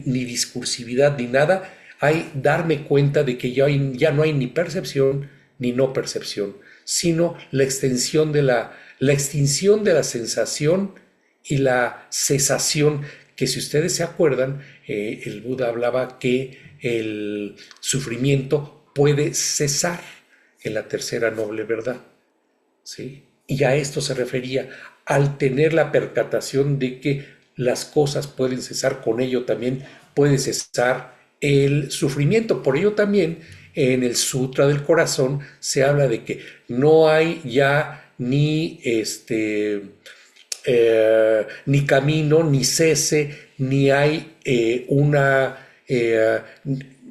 discursividad, ni nada. Hay darme cuenta de que ya no hay ni percepción ni no percepción, sino la extinción de la sensación y la cesación, que si ustedes se acuerdan, el Buda hablaba que el sufrimiento puede cesar en la tercera noble verdad. ¿Sí? Y a esto se refería, al tener la percatación de que las cosas pueden cesar, con ello también puede cesar el sufrimiento. Por ello también en el Sutra del Corazón se habla de que no hay ya ni camino, ni cese, ni hay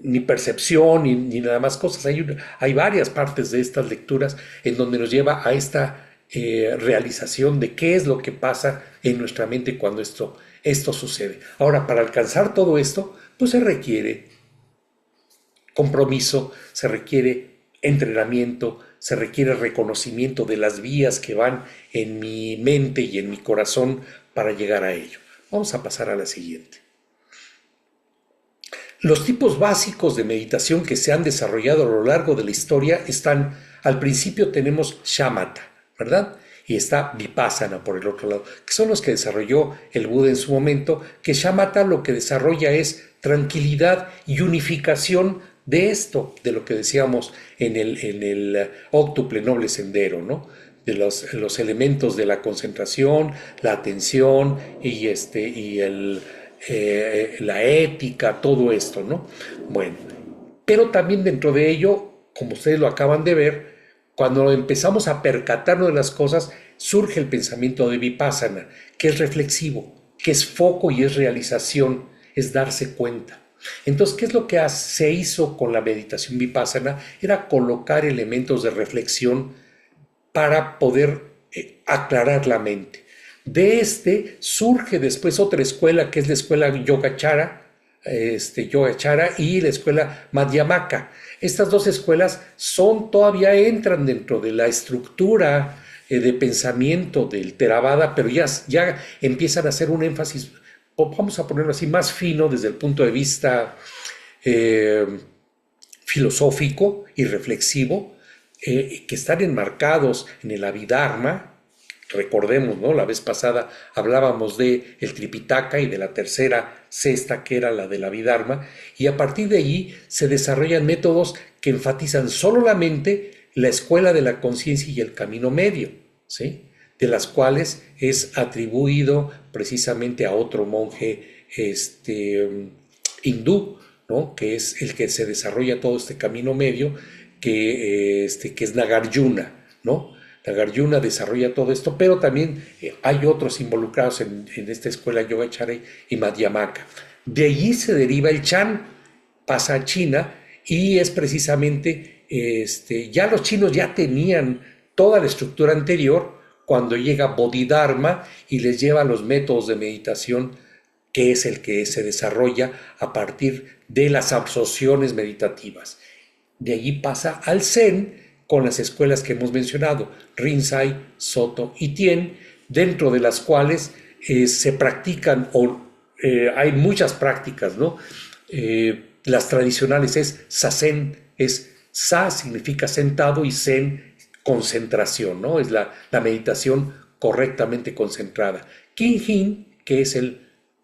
ni percepción, ni nada más cosas. Hay varias partes de estas lecturas en donde nos lleva a esta realización de qué es lo que pasa en nuestra mente cuando esto sucede. Ahora, para alcanzar todo esto, pues se requiere compromiso, se requiere entrenamiento, se requiere reconocimiento de las vías que van en mi mente y en mi corazón para llegar a ello. Vamos a pasar a la siguiente. Los tipos básicos de meditación que se han desarrollado a lo largo de la historia están, al principio tenemos shamatha, ¿verdad? Y está vipassana por el otro lado, que son los que desarrolló el Buda en su momento, que shamatha lo que desarrolla es tranquilidad y unificación de esto, de lo que decíamos en el óctuple noble sendero, ¿no? De los elementos de la concentración, la atención la ética, todo esto, ¿no? Bueno, pero también dentro de ello, como ustedes lo acaban de ver, cuando empezamos a percatarnos de las cosas, surge el pensamiento de Vipassana, que es reflexivo, que es foco y es realización, es darse cuenta. Entonces, ¿qué es lo que se hizo con la meditación Vipassana? Era colocar elementos de reflexión para poder aclarar la mente. De este surge después otra escuela que es la escuela Yogacara y la escuela Madhyamaka. Estas dos escuelas todavía entran dentro de la estructura de pensamiento del Theravada, pero ya empiezan a hacer un énfasis, vamos a ponerlo así, más fino desde el punto de vista eh, filosófico y reflexivo, que están enmarcados en el Abhidharma. Recordemos, ¿no? La vez pasada hablábamos de el Tripitaka y de la tercera cesta que era la del Abhidharma, y a partir de allí se desarrollan métodos que enfatizan solo la mente, la escuela de la conciencia y el camino medio, ¿sí? De las cuales es atribuido precisamente a otro monje hindú, ¿no? Que es el que se desarrolla todo este camino medio, que es Nagarjuna, ¿no? Nagarjuna desarrolla todo esto, pero también hay otros involucrados en esta escuela Yogacara y Madhyamaka. De allí se deriva el Chan, pasa a China y es precisamente, ya los chinos ya tenían toda la estructura anterior cuando llega Bodhidharma y les lleva los métodos de meditación, que es el que se desarrolla a partir de las absorciones meditativas. De allí pasa al Zen con las escuelas que hemos mencionado, Rinzai, Soto y Tien, dentro de las cuales se practican, hay muchas prácticas, ¿no? Las tradicionales es Zazen, Sa significa sentado y Zen, concentración, ¿no? Es la meditación correctamente concentrada. Kinhin, que es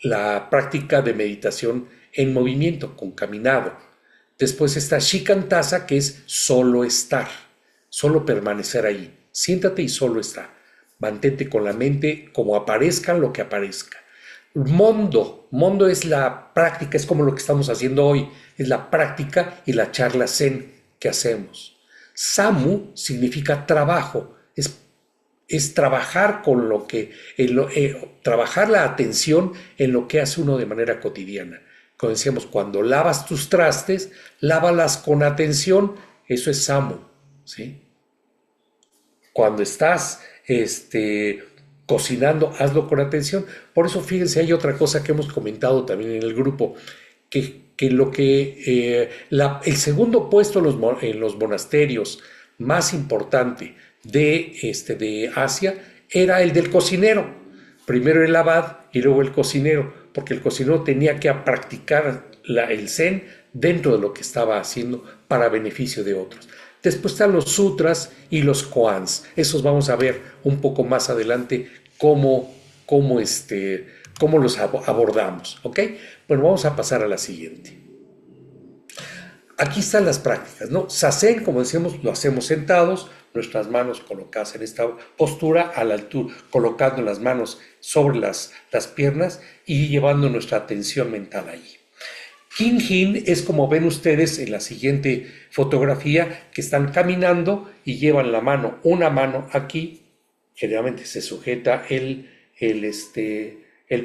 la práctica de meditación en movimiento, con caminado. Después está Shikantasa, que es solo estar, solo permanecer ahí. Siéntate y solo está. Mantente con la mente como aparezca lo que aparezca. Mondo es la práctica, es como lo que estamos haciendo hoy, es la práctica y la charla zen que hacemos. Samu significa trabajo, es trabajar con lo que, trabajar la atención en lo que hace uno de manera cotidiana. Como decíamos, cuando lavas tus trastes, lávalas con atención, eso es Samu, ¿sí? Cuando estás cocinando, hazlo con atención. Por eso, fíjense, hay otra cosa que hemos comentado también en el grupo, el segundo puesto en los monasterios más importante de Asia era el del cocinero. Primero el abad y luego el cocinero, porque el cocinero tenía que practicar el zen dentro de lo que estaba haciendo para beneficio de otros. Después están los sutras y los koans. Esos vamos a ver un poco más adelante cómo los abordamos, ¿ok? Bueno, vamos a pasar a la siguiente. Aquí están las prácticas, ¿no? Zazen, como decíamos, lo hacemos sentados, nuestras manos colocadas en esta postura, a la altura, colocando las manos sobre las piernas y llevando nuestra atención mental ahí. Kinhin es como ven ustedes en la siguiente fotografía, que están caminando y llevan una mano aquí, generalmente se sujeta el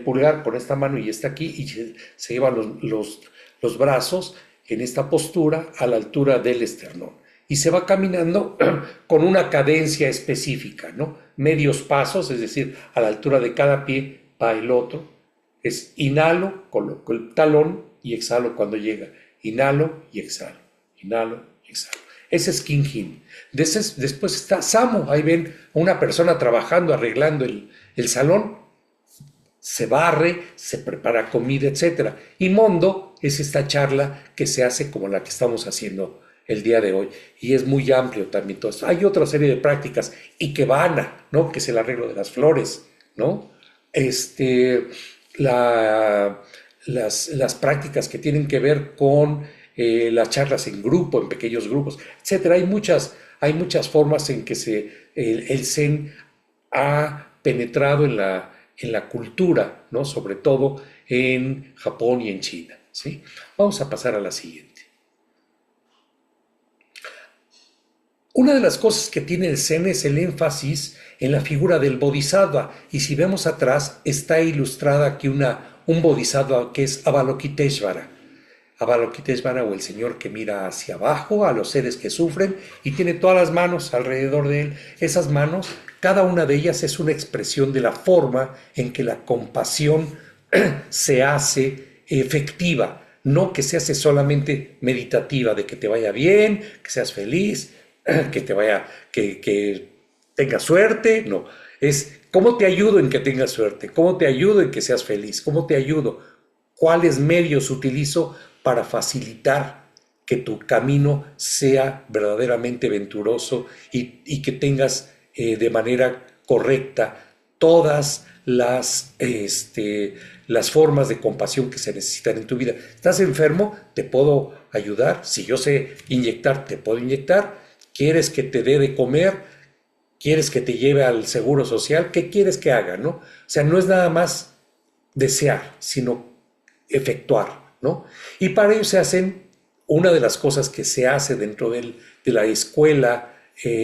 pulgar con esta mano y está aquí, y se llevan los brazos en esta postura a la altura del esternón. Y se va caminando con una cadencia específica, ¿no? Medios pasos, es decir, a la altura de cada pie va el otro. Es inhalo, coloco el talón y exhalo cuando llega. Inhalo y exhalo. Inhalo y exhalo. Ese es Kinhin. Después está Samu. Ahí ven a una persona trabajando, arreglando el salón. Se barre, se prepara comida, etc. Y Mondo es esta charla que se hace como la que estamos haciendo el día de hoy. Y es muy amplio también todo esto. Hay otra serie de prácticas. Ikebana, ¿no? Que es el arreglo de las flores, ¿no? Las prácticas que tienen que ver con las charlas en grupo, en pequeños grupos, etcétera. Hay muchas formas en que el Zen ha penetrado en la cultura, ¿no? Sobre todo en Japón y en China, ¿sí? Vamos a pasar a la siguiente. Una de las cosas que tiene el Zen es el énfasis en la figura del Bodhisattva, y si vemos atrás está ilustrada aquí un Bodhisattva que es Avalokiteshvara. Avalokiteshvara o el Señor que mira hacia abajo a los seres que sufren y tiene todas las manos alrededor de él. Esas manos, cada una de ellas es una expresión de la forma en que la compasión se hace efectiva, no que se hace solamente meditativa, de que te vaya bien, que seas feliz, que te vaya, que tengas suerte, no. Es cómo te ayudo en que tengas suerte, cómo te ayudo en que seas feliz, cómo te ayudo, cuáles medios utilizo para facilitar que tu camino sea verdaderamente venturoso y que tengas de manera correcta todas las formas de compasión que se necesitan en tu vida. ¿Estás enfermo? Te puedo ayudar. Si yo sé inyectar, te puedo inyectar. ¿Quieres que te dé de comer? ¿Quieres que te lleve al seguro social? ¿Qué quieres que haga? ¿No? O sea, no es nada más desear, sino efectuar, ¿no? Y para ello se hacen, una de las cosas que se hace dentro de la escuela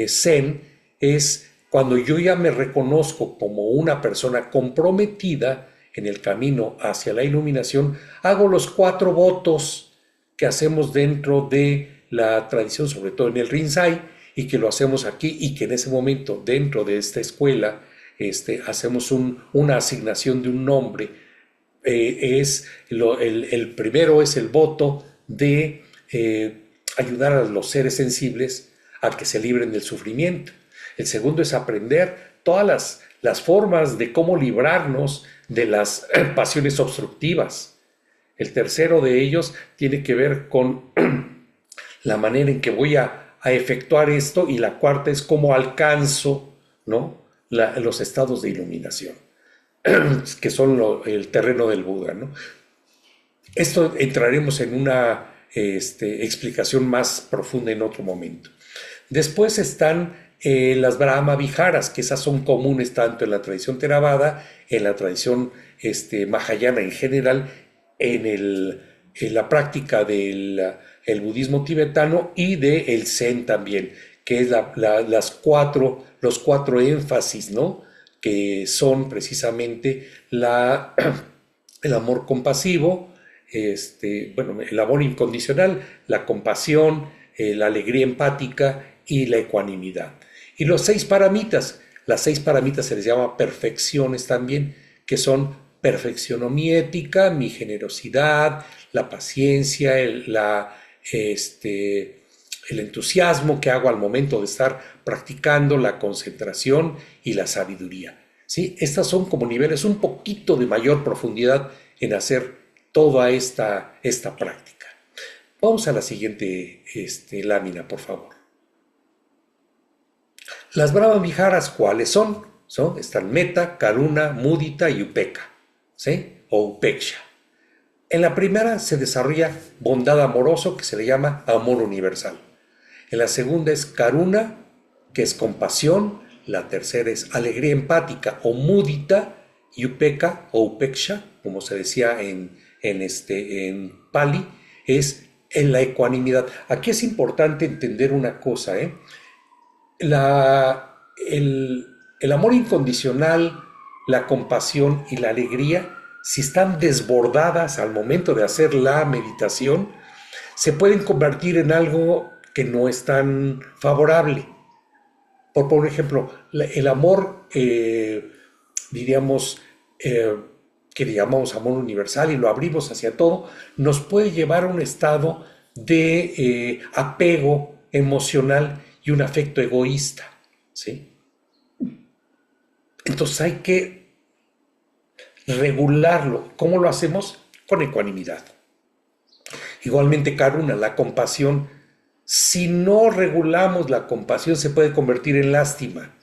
Zen es cuando yo ya me reconozco como una persona comprometida en el camino hacia la iluminación, hago los 4 votos que hacemos dentro de la tradición, sobre todo en el Rinzai, y que lo hacemos aquí y que en ese momento dentro de esta escuela hacemos una asignación de un nombre. El primero es el voto de ayudar a los seres sensibles a que se libren del sufrimiento. El segundo es aprender todas las formas de cómo librarnos de las pasiones obstructivas. El tercero de ellos tiene que ver con la manera en que voy a efectuar esto, y la cuarta es cómo alcanzo, ¿no? Los estados de iluminación, que son el terreno del Buda, ¿no? Esto entraremos en una explicación más profunda en otro momento. Después están las Brahma Viharas, que esas son comunes tanto en la tradición Theravada, en la tradición Mahayana en general, en la práctica del el budismo tibetano y del Zen también, que es los 4 énfasis, ¿no? Que son precisamente el amor compasivo, bueno, el amor incondicional, la compasión, la alegría empática y la ecuanimidad. Y los 6 paramitas, las 6 paramitas se les llama perfecciones también, que son perfecciono mi ética, mi generosidad, la paciencia, el entusiasmo que hago al momento de estar practicando, la concentración y la sabiduría. ¿Sí? Estas son como niveles un poquito de mayor profundidad en hacer toda esta práctica. Vamos a la siguiente lámina, por favor. Las Brahma Viharas, ¿cuáles son? Están Metta, Karuna, Mudita y Upekkha, ¿sí? O Upeksha. En la primera se desarrolla bondad amoroso, que se le llama amor universal. En la segunda es Karuna, que es compasión. La tercera es alegría empática o Mudita, y Upekkha o Upeksha, como se decía en Pali, es en la ecuanimidad. Aquí es importante entender una cosa, ¿eh? El amor incondicional, la compasión y la alegría, si están desbordadas al momento de hacer la meditación, se pueden convertir en algo que no es tan favorable. Por ejemplo, el amor, diríamos, que le llamamos amor universal y lo abrimos hacia todo, nos puede llevar a un estado de apego emocional y un afecto egoísta, ¿sí? Entonces hay que regularlo. ¿Cómo lo hacemos? Con ecuanimidad. Igualmente, Karuna, la compasión. Si no regulamos la compasión, se puede convertir en lástima.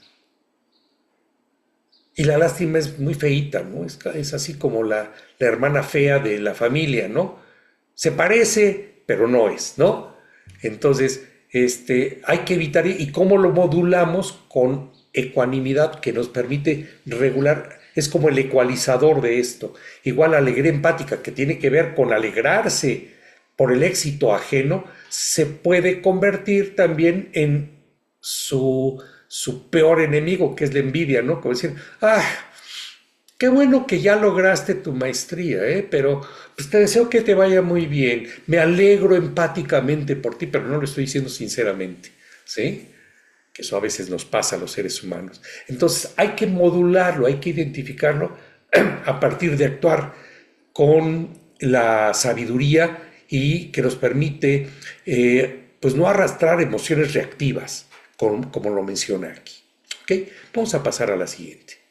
Y la lástima es muy feíta, ¿no? Es así como la hermana fea de la familia, ¿no? Se parece, pero no es, ¿no? Entonces, hay que evitar, y cómo lo modulamos con ecuanimidad que nos permite regular, es como el ecualizador de esto. Igual la alegría empática, que tiene que ver con alegrarse por el éxito ajeno, se puede convertir también en su peor enemigo, que es la envidia, ¿no? Como decir, qué bueno que ya lograste tu maestría, ¿eh? Pero pues, te deseo que te vaya muy bien. Me alegro empáticamente por ti, pero no lo estoy diciendo sinceramente, ¿sí? Que eso a veces nos pasa a los seres humanos. Entonces hay que modularlo, hay que identificarlo a partir de actuar con la sabiduría y que nos permite pues no arrastrar emociones reactivas, como lo menciona aquí. ¿Ok? Vamos a pasar a la siguiente.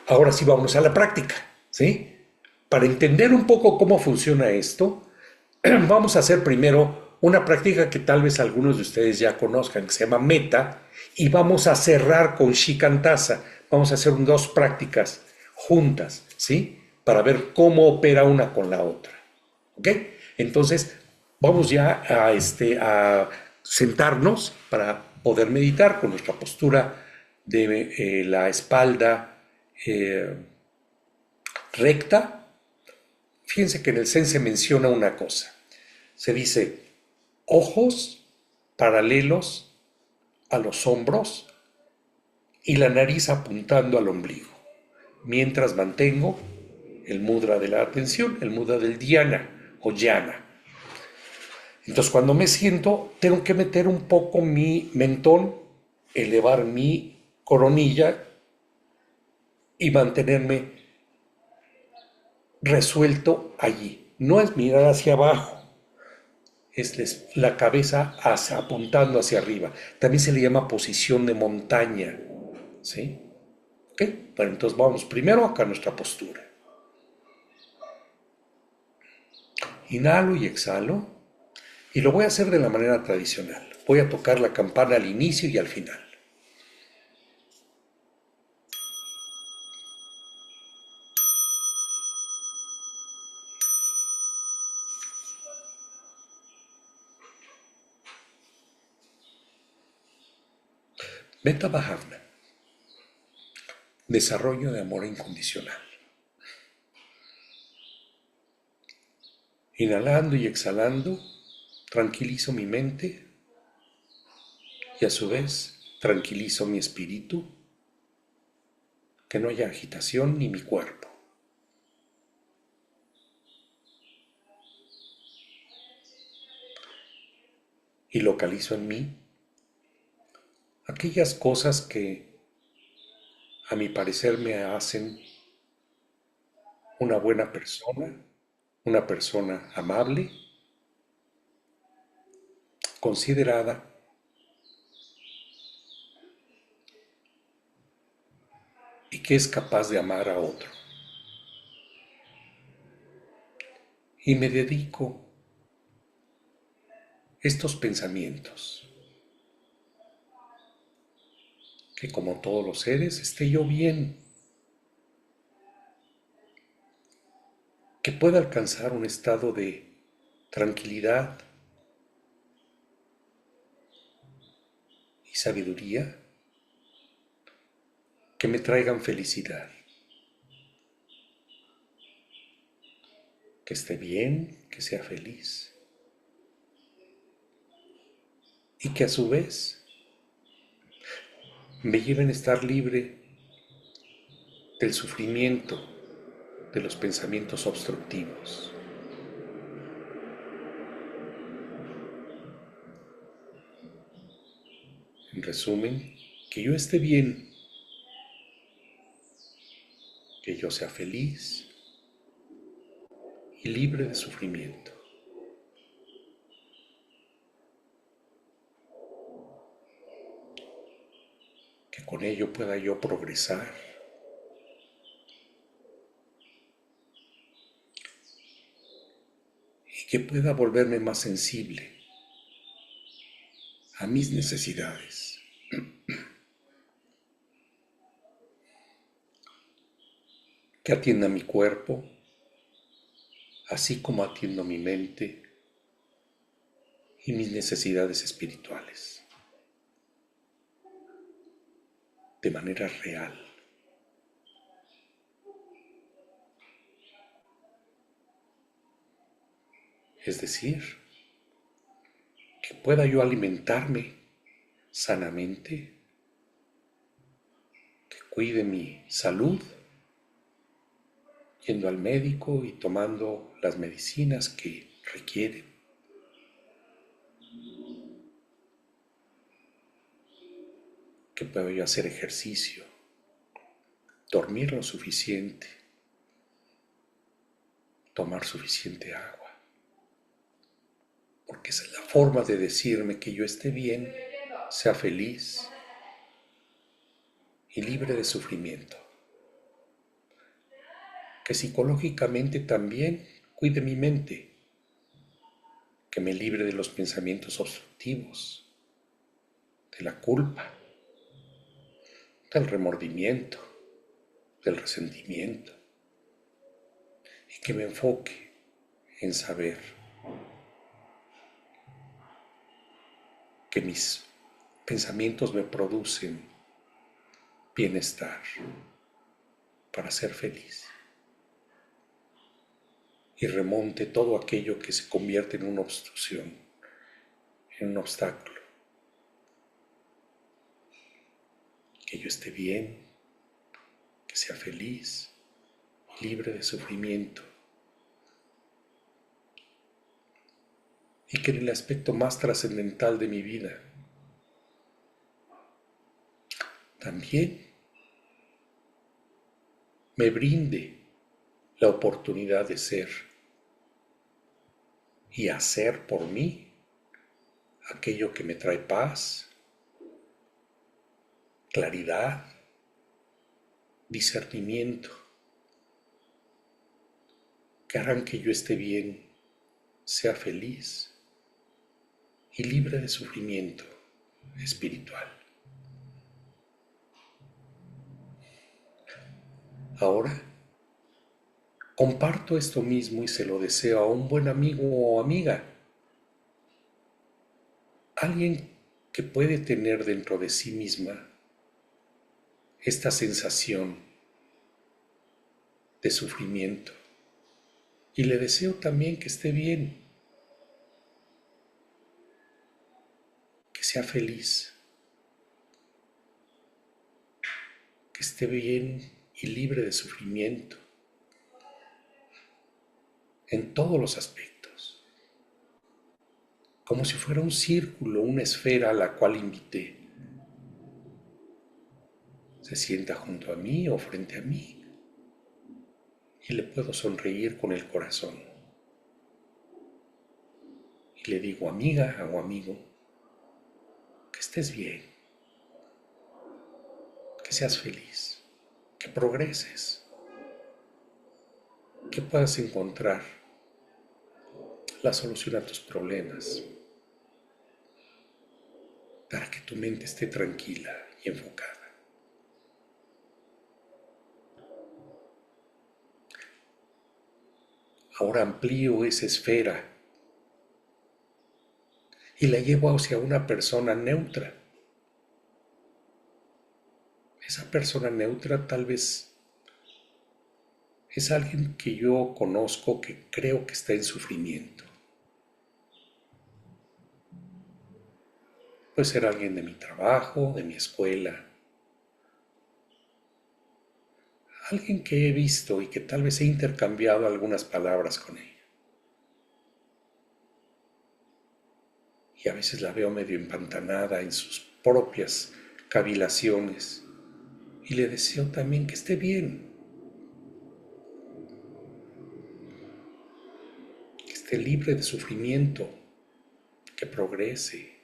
Ahora sí vamos a la práctica, ¿sí? Para entender un poco cómo funciona esto, vamos a hacer primero una práctica que tal vez algunos de ustedes ya conozcan, que se llama Meta, y vamos a cerrar con Shikantaza. Vamos a hacer dos prácticas juntas, ¿sí? Para ver cómo opera una con la otra, ¿ok? Entonces, vamos ya a sentarnos para poder meditar con nuestra postura de la espalda eh, recta. Fíjense que en el Zen se menciona una cosa. Se dice ojos paralelos a los hombros y la nariz apuntando al ombligo, mientras mantengo el mudra de la atención, el mudra del dhyana o yana. Entonces cuando me siento, tengo que meter un poco mi mentón, elevar mi coronilla y mantenerme resuelto allí. No es mirar hacia abajo, es la cabeza apuntando hacia arriba. También se le llama posición de montaña, ¿sí? ¿Ok? Bueno, entonces vamos primero acá a nuestra postura. Inhalo y exhalo y lo voy a hacer de la manera tradicional. Voy a tocar la campana al inicio y al final. Metta Bhavana, desarrollo de amor incondicional. Inhalando y exhalando, tranquilizo mi mente y a su vez tranquilizo mi espíritu, que no haya agitación ni mi cuerpo. Y localizo en mí aquellas cosas que a mi parecer me hacen una persona amable, considerada y que es capaz de amar a otro. Y me dedico estos pensamientos, que como todos los seres esté yo bien, que pueda alcanzar un estado de tranquilidad y sabiduría que me traigan felicidad, que esté bien, que sea feliz y que a su vez me lleven a estar libre del sufrimiento, de los pensamientos obstructivos. En resumen, que yo esté bien, que yo sea feliz y libre de sufrimiento, que con ello pueda yo progresar y que pueda volverme más sensible a mis necesidades, que atienda mi cuerpo, así como atiendo mi mente y mis necesidades espirituales, de manera real. Es decir, que pueda yo alimentarme sanamente, que cuide mi salud, yendo al médico y tomando las medicinas que requiere, que pueda yo hacer ejercicio, dormir lo suficiente, tomar suficiente agua, porque esa es la forma de decirme que yo esté bien, sea feliz y libre de sufrimiento, que psicológicamente también cuide mi mente, que me libre de los pensamientos obstructivos, de la culpa, del remordimiento, del resentimiento, y que me enfoque en saber que mis pensamientos me producen bienestar para ser feliz y remonte todo aquello que se convierte en una obstrucción, en un obstáculo. Que yo esté bien, que sea feliz, libre de sufrimiento y que en el aspecto más trascendental de mi vida también me brinde la oportunidad de ser y hacer por mí aquello que me trae paz, claridad, discernimiento, que harán que yo esté bien, sea feliz y libre de sufrimiento espiritual. Ahora comparto esto mismo y se lo deseo a un buen amigo o amiga, alguien que puede tener dentro de sí misma esta sensación de sufrimiento. Y le deseo también que esté bien, que sea feliz, que esté bien y libre de sufrimiento en todos los aspectos, como si fuera un círculo, una esfera a la cual invité. Se sienta junto a mí o frente a mí y le puedo sonreír con el corazón. Y le digo, amiga o amigo, que estés bien, que seas feliz, que progreses, que puedas encontrar la solución a tus problemas, para que tu mente esté tranquila y enfocada. Ahora amplío esa esfera y la llevo hacia una persona neutra. Esa persona neutra tal vez es alguien que yo conozco que creo que está en sufrimiento. Puede ser alguien de mi trabajo, de mi escuela, alguien que he visto y que tal vez he intercambiado algunas palabras con ella. Y a veces la veo medio empantanada en sus propias cavilaciones. Y le deseo también que esté bien, que esté libre de sufrimiento, que progrese,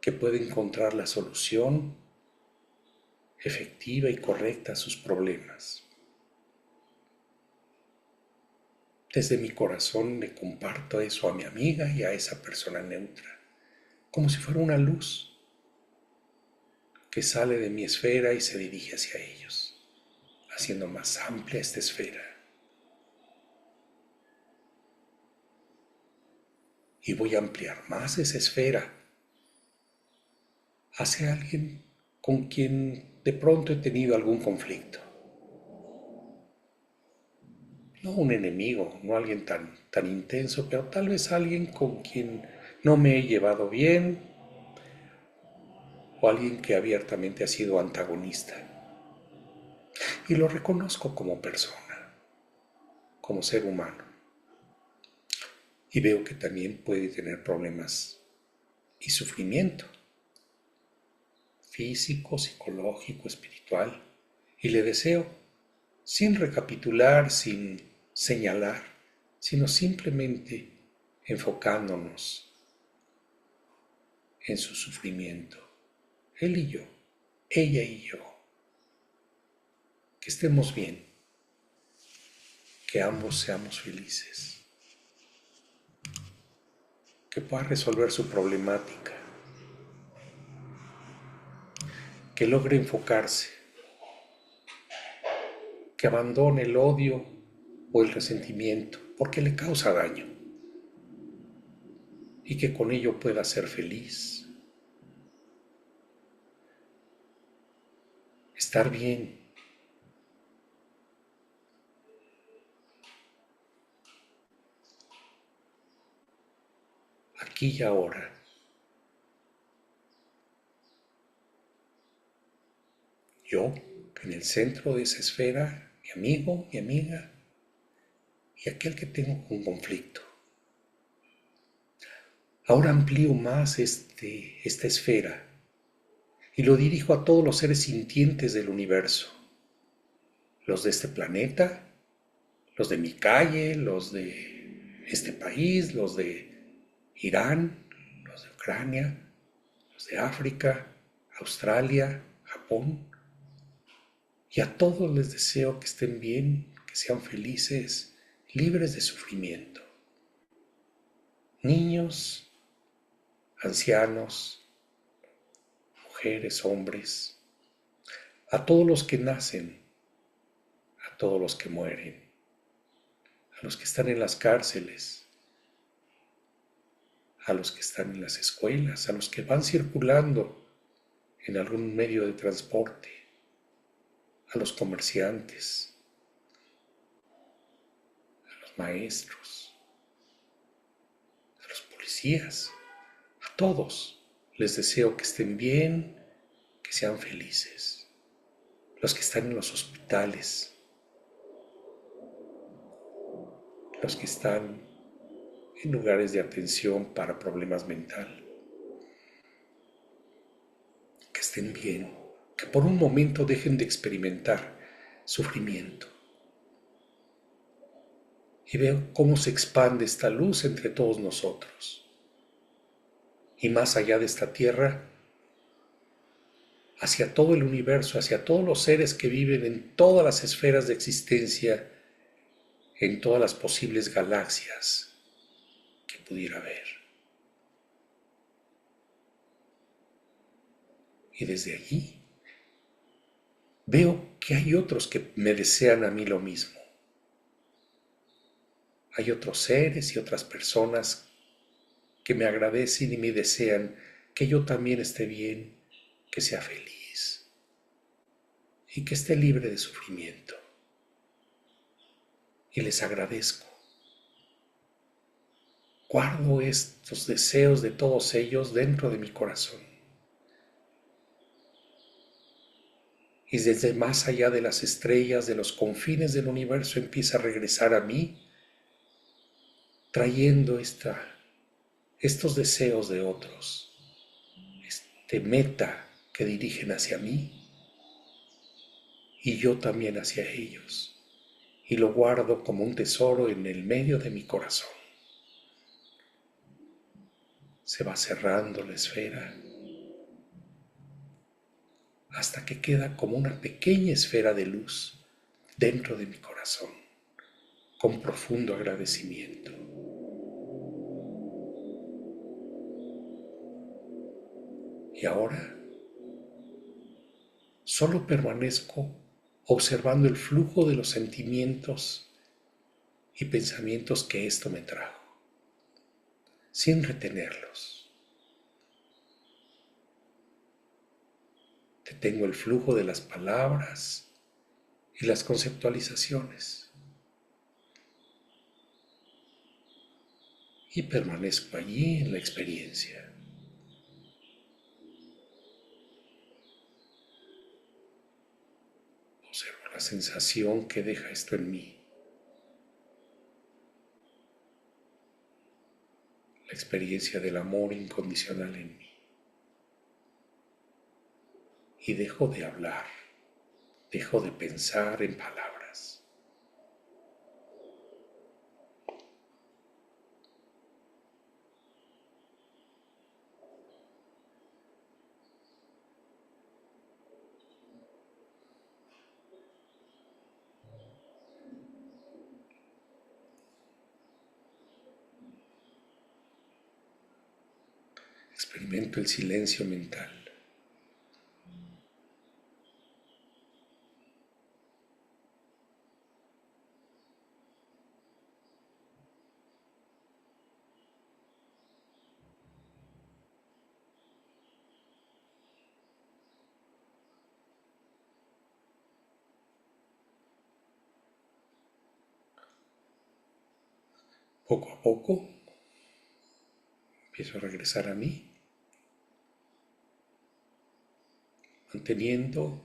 que pueda encontrar la solución efectiva y correcta a sus problemas. Desde mi corazón le comparto eso a mi amiga y a esa persona neutra, como si fuera una luz que sale de mi esfera y se dirige hacia ellos, haciendo más amplia esta esfera. Y voy a ampliar más esa esfera hacia alguien con quien de pronto he tenido algún conflicto. No un enemigo, no alguien tan intenso, pero tal vez alguien con quien no me he llevado bien o alguien que abiertamente ha sido antagonista. Y lo reconozco como persona, como ser humano. Y veo que también puede tener problemas y sufrimiento físico, psicológico, espiritual. Y le deseo, sin recapitular, sin señalar, sino simplemente enfocándonos en su sufrimiento, él y yo, ella y yo, que estemos bien, que ambos seamos felices, que pueda resolver su problemática, que logre enfocarse, que abandone el odio o el resentimiento, porque le causa daño, y que con ello pueda ser feliz, estar bien. Aquí y ahora. Yo, en el centro de esa esfera, mi amigo, mi amiga y aquel que tengo un conflicto. Ahora amplío más esta esfera y lo dirijo a todos los seres sintientes del universo, los de este planeta, los de mi calle, los de este país, los de Irán, los de Ucrania, los de África, Australia, Japón. Y a todos les deseo que estén bien, que sean felices, libres de sufrimiento. Niños, ancianos, mujeres, hombres, a todos los que nacen, a todos los que mueren, a los que están en las cárceles, a los que están en las escuelas, a los que van circulando en algún medio de transporte, a los comerciantes, a los maestros, a los policías, a todos les deseo que estén bien, que sean felices. Los que están en los hospitales, los que están en lugares de atención para problemas mentales, que estén bien, que por un momento dejen de experimentar sufrimiento. Y veo cómo se expande esta luz entre todos nosotros. Y más allá de esta tierra, hacia todo el universo, hacia todos los seres que viven en todas las esferas de existencia, en todas las posibles galaxias que pudiera haber. Y desde allí veo que hay otros que me desean a mí lo mismo. Hay otros seres y otras personas que me agradecen y me desean que yo también esté bien, que sea feliz y que esté libre de sufrimiento. Y les agradezco. Guardo estos deseos de todos ellos dentro de mi corazón. Y desde más allá de las estrellas, de los confines del universo, empieza a regresar a mí, trayendo estos deseos de otros, este meta que dirigen hacia mí y yo también hacia ellos. Y lo guardo como un tesoro en el medio de mi corazón. Se va cerrando la esfera hasta que queda como una pequeña esfera de luz dentro de mi corazón, con profundo agradecimiento. Y ahora solo permanezco observando el flujo de los sentimientos y pensamientos que esto me trajo, sin retenerlos. Detengo el flujo de las palabras y las conceptualizaciones y permanezco allí en la experiencia. la sensación que deja esto en mí, la experiencia del amor incondicional en mí. Y dejo de hablar, dejo de pensar en palabras. Experimento el silencio mental. Poco a poco empiezo a regresar a mí, manteniendo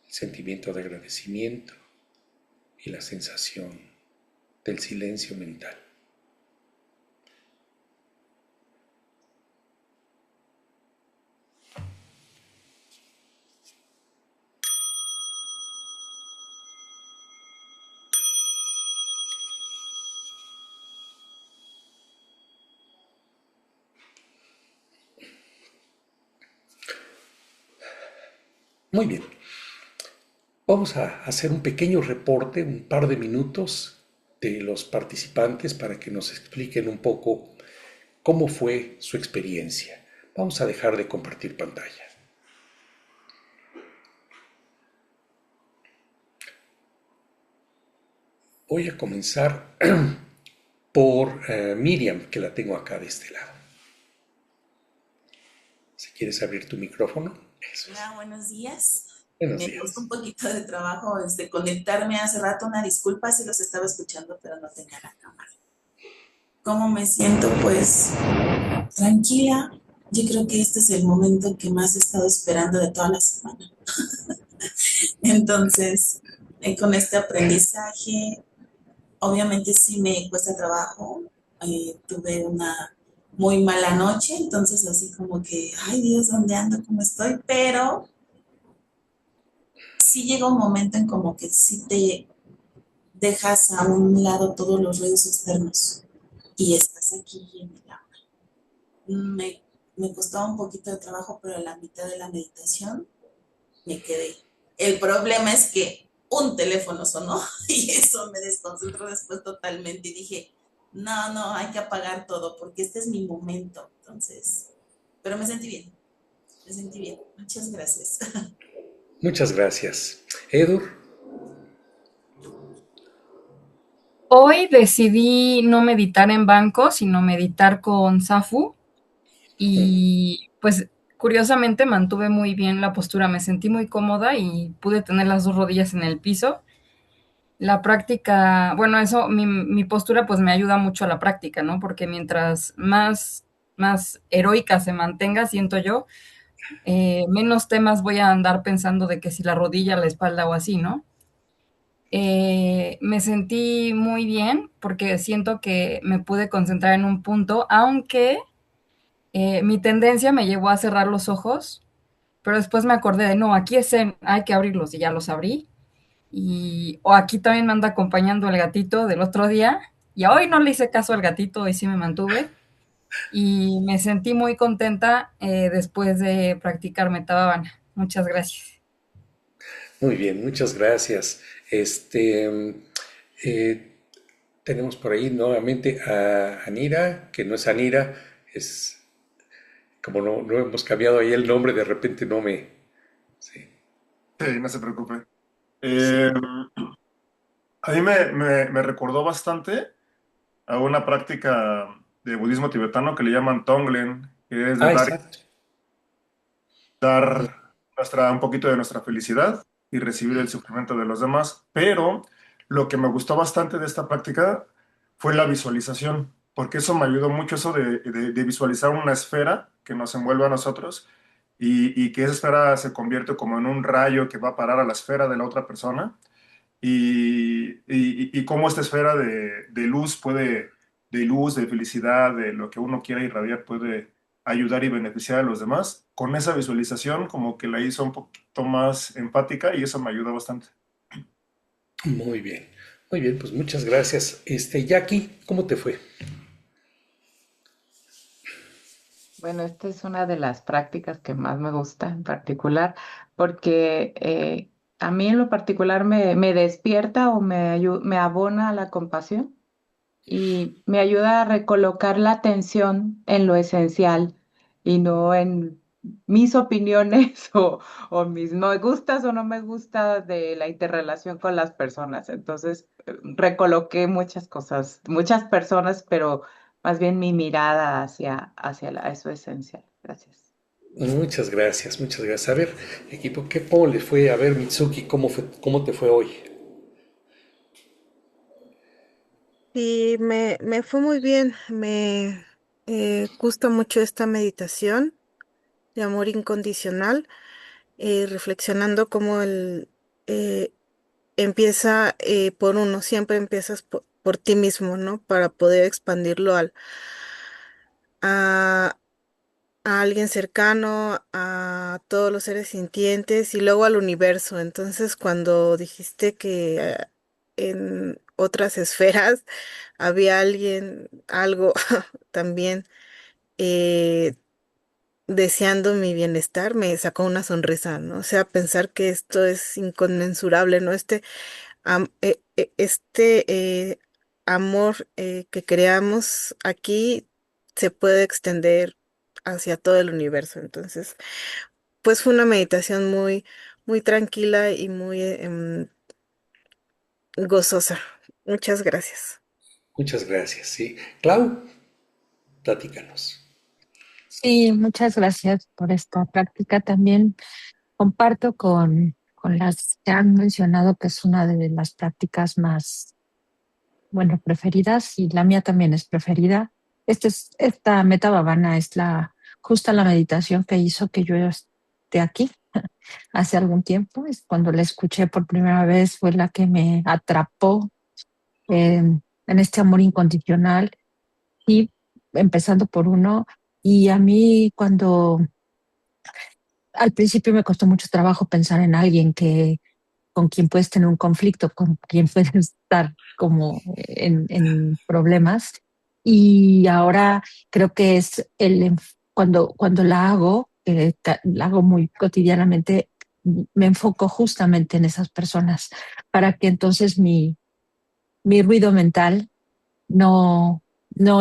el sentimiento de agradecimiento y la sensación del silencio mental. Muy bien, vamos a hacer un pequeño reporte, un par de minutos de los participantes para que nos expliquen un poco cómo fue su experiencia. Vamos a dejar de compartir pantalla. Voy a comenzar por Miriam, que la tengo acá de este lado. Si quieres abrir tu micrófono, eso es. Hola, buenos días. Buenos Me costó días. un poquito de trabajo conectarme hace rato. Una disculpa si los estaba escuchando, pero no tenía la cámara. ¿Cómo me siento? Pues tranquila. Yo creo que este es el momento que más he estado esperando de toda la semana. Entonces, con este aprendizaje, obviamente sí me cuesta trabajo. Tuve una muy mala noche, entonces así como que, ay Dios, ¿dónde ando? ¿Cómo estoy? Pero sí llega un momento en como que sí te dejas a un lado todos los ruidos externos y estás aquí en el aula. Me, me costaba un poquito de trabajo, pero a la mitad de la meditación me quedé. El problema es que un teléfono sonó y eso me desconcentró después totalmente y dije, no, no, hay que apagar todo porque este es mi momento. Entonces, pero me sentí bien, me sentí bien. Muchas gracias. Muchas gracias. Edur, Hoy decidí no meditar en banco, sino meditar con Safu y pues curiosamente mantuve muy bien la postura, me sentí muy cómoda y pude tener las dos rodillas en el piso. La práctica, bueno, eso, mi postura pues me ayuda mucho a la práctica, ¿no? Porque mientras más heroica se mantenga, siento yo, menos temas voy a andar pensando de que si la rodilla, la espalda o así, ¿no? Me sentí muy bien porque siento que me pude concentrar en un punto, aunque mi tendencia me llevó a cerrar los ojos, pero después me acordé de, no, aquí es zen, hay que abrirlos y ya los abrí. Y o aquí también me anda acompañando el gatito del otro día y hoy no le hice caso al gatito, hoy sí me mantuve y me sentí muy contenta después de practicar Metabábana. Muchas gracias. muy bien, muchas gracias. Eh, tenemos por ahí nuevamente a Anira, que no es Anira, es como no hemos cambiado ahí el nombre, de repente no me... Sí, Sí, no se preocupe. sí. Eh, a mí me recordó bastante a una práctica de budismo tibetano que le llaman Tonglen, que es de Ah, dar, exacto. un poquito de nuestra felicidad y recibir el sufrimiento de los demás. Pero lo que me gustó bastante de esta práctica fue la visualización, porque eso me ayudó mucho, eso de visualizar una esfera que nos envuelve a nosotros y que esa esfera se convierte como en un rayo que va a parar a la esfera de la otra persona y cómo esta esfera de luz puede, de luz, de felicidad, de lo que uno quiera irradiar, puede ayudar y beneficiar a los demás. Con esa visualización como que la hizo un poquito más empática y eso me ayuda bastante. Muy bien, pues muchas gracias. Jackie, ¿cómo te fue? Bueno, esta es una de las prácticas que más me gusta en particular, porque a mí en lo particular me despierta o me abona a la compasión y me ayuda a recolocar la atención en lo esencial y no en mis opiniones o mis me gustas o no me gusta de la interrelación con las personas. Entonces, recoloqué muchas cosas, muchas personas, pero más bien mi mirada eso esencial. Gracias. Muchas gracias, muchas gracias. A ver, equipo, ¿cómo le fue? A ver, Mitsuki, ¿cómo te fue hoy? Y me fue muy bien. Me gusta mucho esta meditación de amor incondicional, reflexionando cómo eh, empieza por uno, siempre empiezas por ti mismo, ¿no? Para poder expandirlo a, a alguien cercano, a todos los seres sintientes y luego al universo. Entonces, cuando dijiste que en otras esferas había alguien, algo también eh, deseando mi bienestar, me sacó una sonrisa, ¿no? O sea, pensar que esto es inconmensurable, ¿no? Este amor que creamos aquí se puede extender hacia todo el universo. Entonces, pues fue una meditación muy tranquila y muy gozosa. Muchas gracias. Muchas gracias, sí. Clau, platícanos. Sí, muchas gracias por esta práctica. También comparto con las que han mencionado que es una de las prácticas más, bueno, preferidas y la mía también es preferida. Esta Meta Bhavana es justa la meditación que hizo que yo esté aquí hace algún tiempo. Es cuando la escuché por primera vez, fue la que me atrapó en este amor incondicional y empezando por uno. Y a mí cuando al principio me costó mucho trabajo pensar en alguien con quien puedes tener un conflicto, con quien puedes estar como en problemas. Y ahora creo que es cuando la hago, la hago muy cotidianamente, me enfoco justamente en esas personas para que entonces mi ruido mental no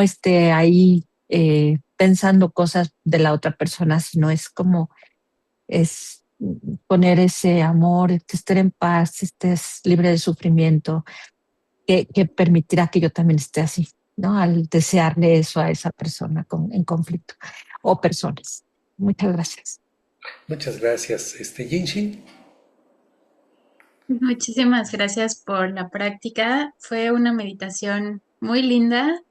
esté ahí pensando cosas de la otra persona, sino es poner ese amor, estar en paz, estés libre de sufrimiento, que permitirá que yo también esté así, ¿no? Al desearle eso a esa persona en conflicto o personas. Muchas gracias. Muchas gracias, Jinshin. Muchísimas gracias por la práctica. Fue una meditación muy linda.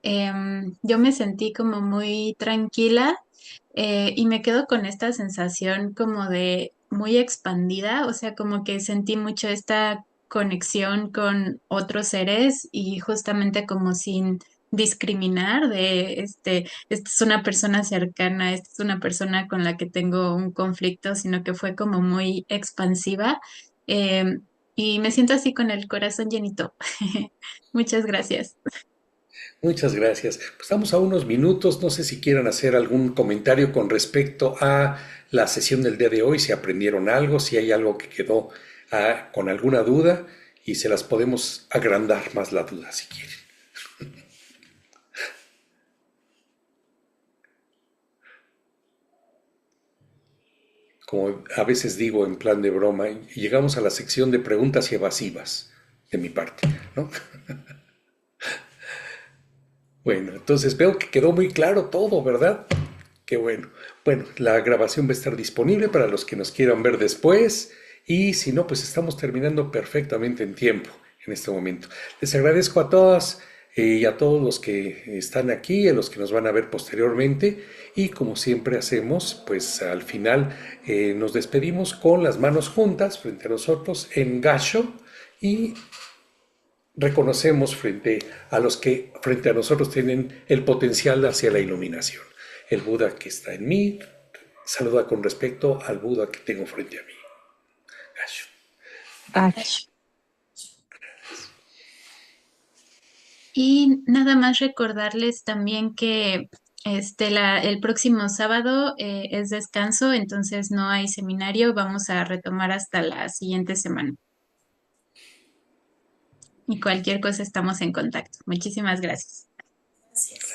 Yo me sentí como muy tranquila y me quedo con esta sensación como de muy expandida, o sea, como que sentí mucho esta conexión con otros seres y justamente como sin discriminar de esta es una persona cercana, esta es una persona con la que tengo un conflicto, sino que fue como muy expansiva. Em, y me siento así con el corazón llenito. Muchas gracias. Muchas gracias. Pues estamos a unos minutos. No sé si quieran hacer algún comentario con respecto a la sesión del día de hoy, si aprendieron algo, si hay algo que quedó con alguna duda y se las podemos agrandar más la duda si quieren. Como a veces digo en plan de broma, y llegamos a la sección de preguntas evasivas de mi parte, ¿no? Bueno, entonces veo que quedó muy claro todo, ¿verdad? Qué bueno. Bueno, la grabación va a estar disponible para los que nos quieran ver después y si no, pues estamos terminando perfectamente en tiempo en este momento. Les agradezco a todas y a todos los que están aquí, a los que nos van a ver posteriormente. Y como siempre hacemos, pues al final nos despedimos con las manos juntas frente a nosotros en gacho y reconocemos frente a los que frente a nosotros tienen el potencial hacia la iluminación. El Buda que está en mí saluda con respecto al Buda que tengo frente a mí. Gacho. Gacho. Y nada más recordarles también que el próximo sábado es descanso, entonces no hay seminario, vamos a retomar hasta la siguiente semana. Y cualquier cosa estamos en contacto. Muchísimas gracias. Gracias.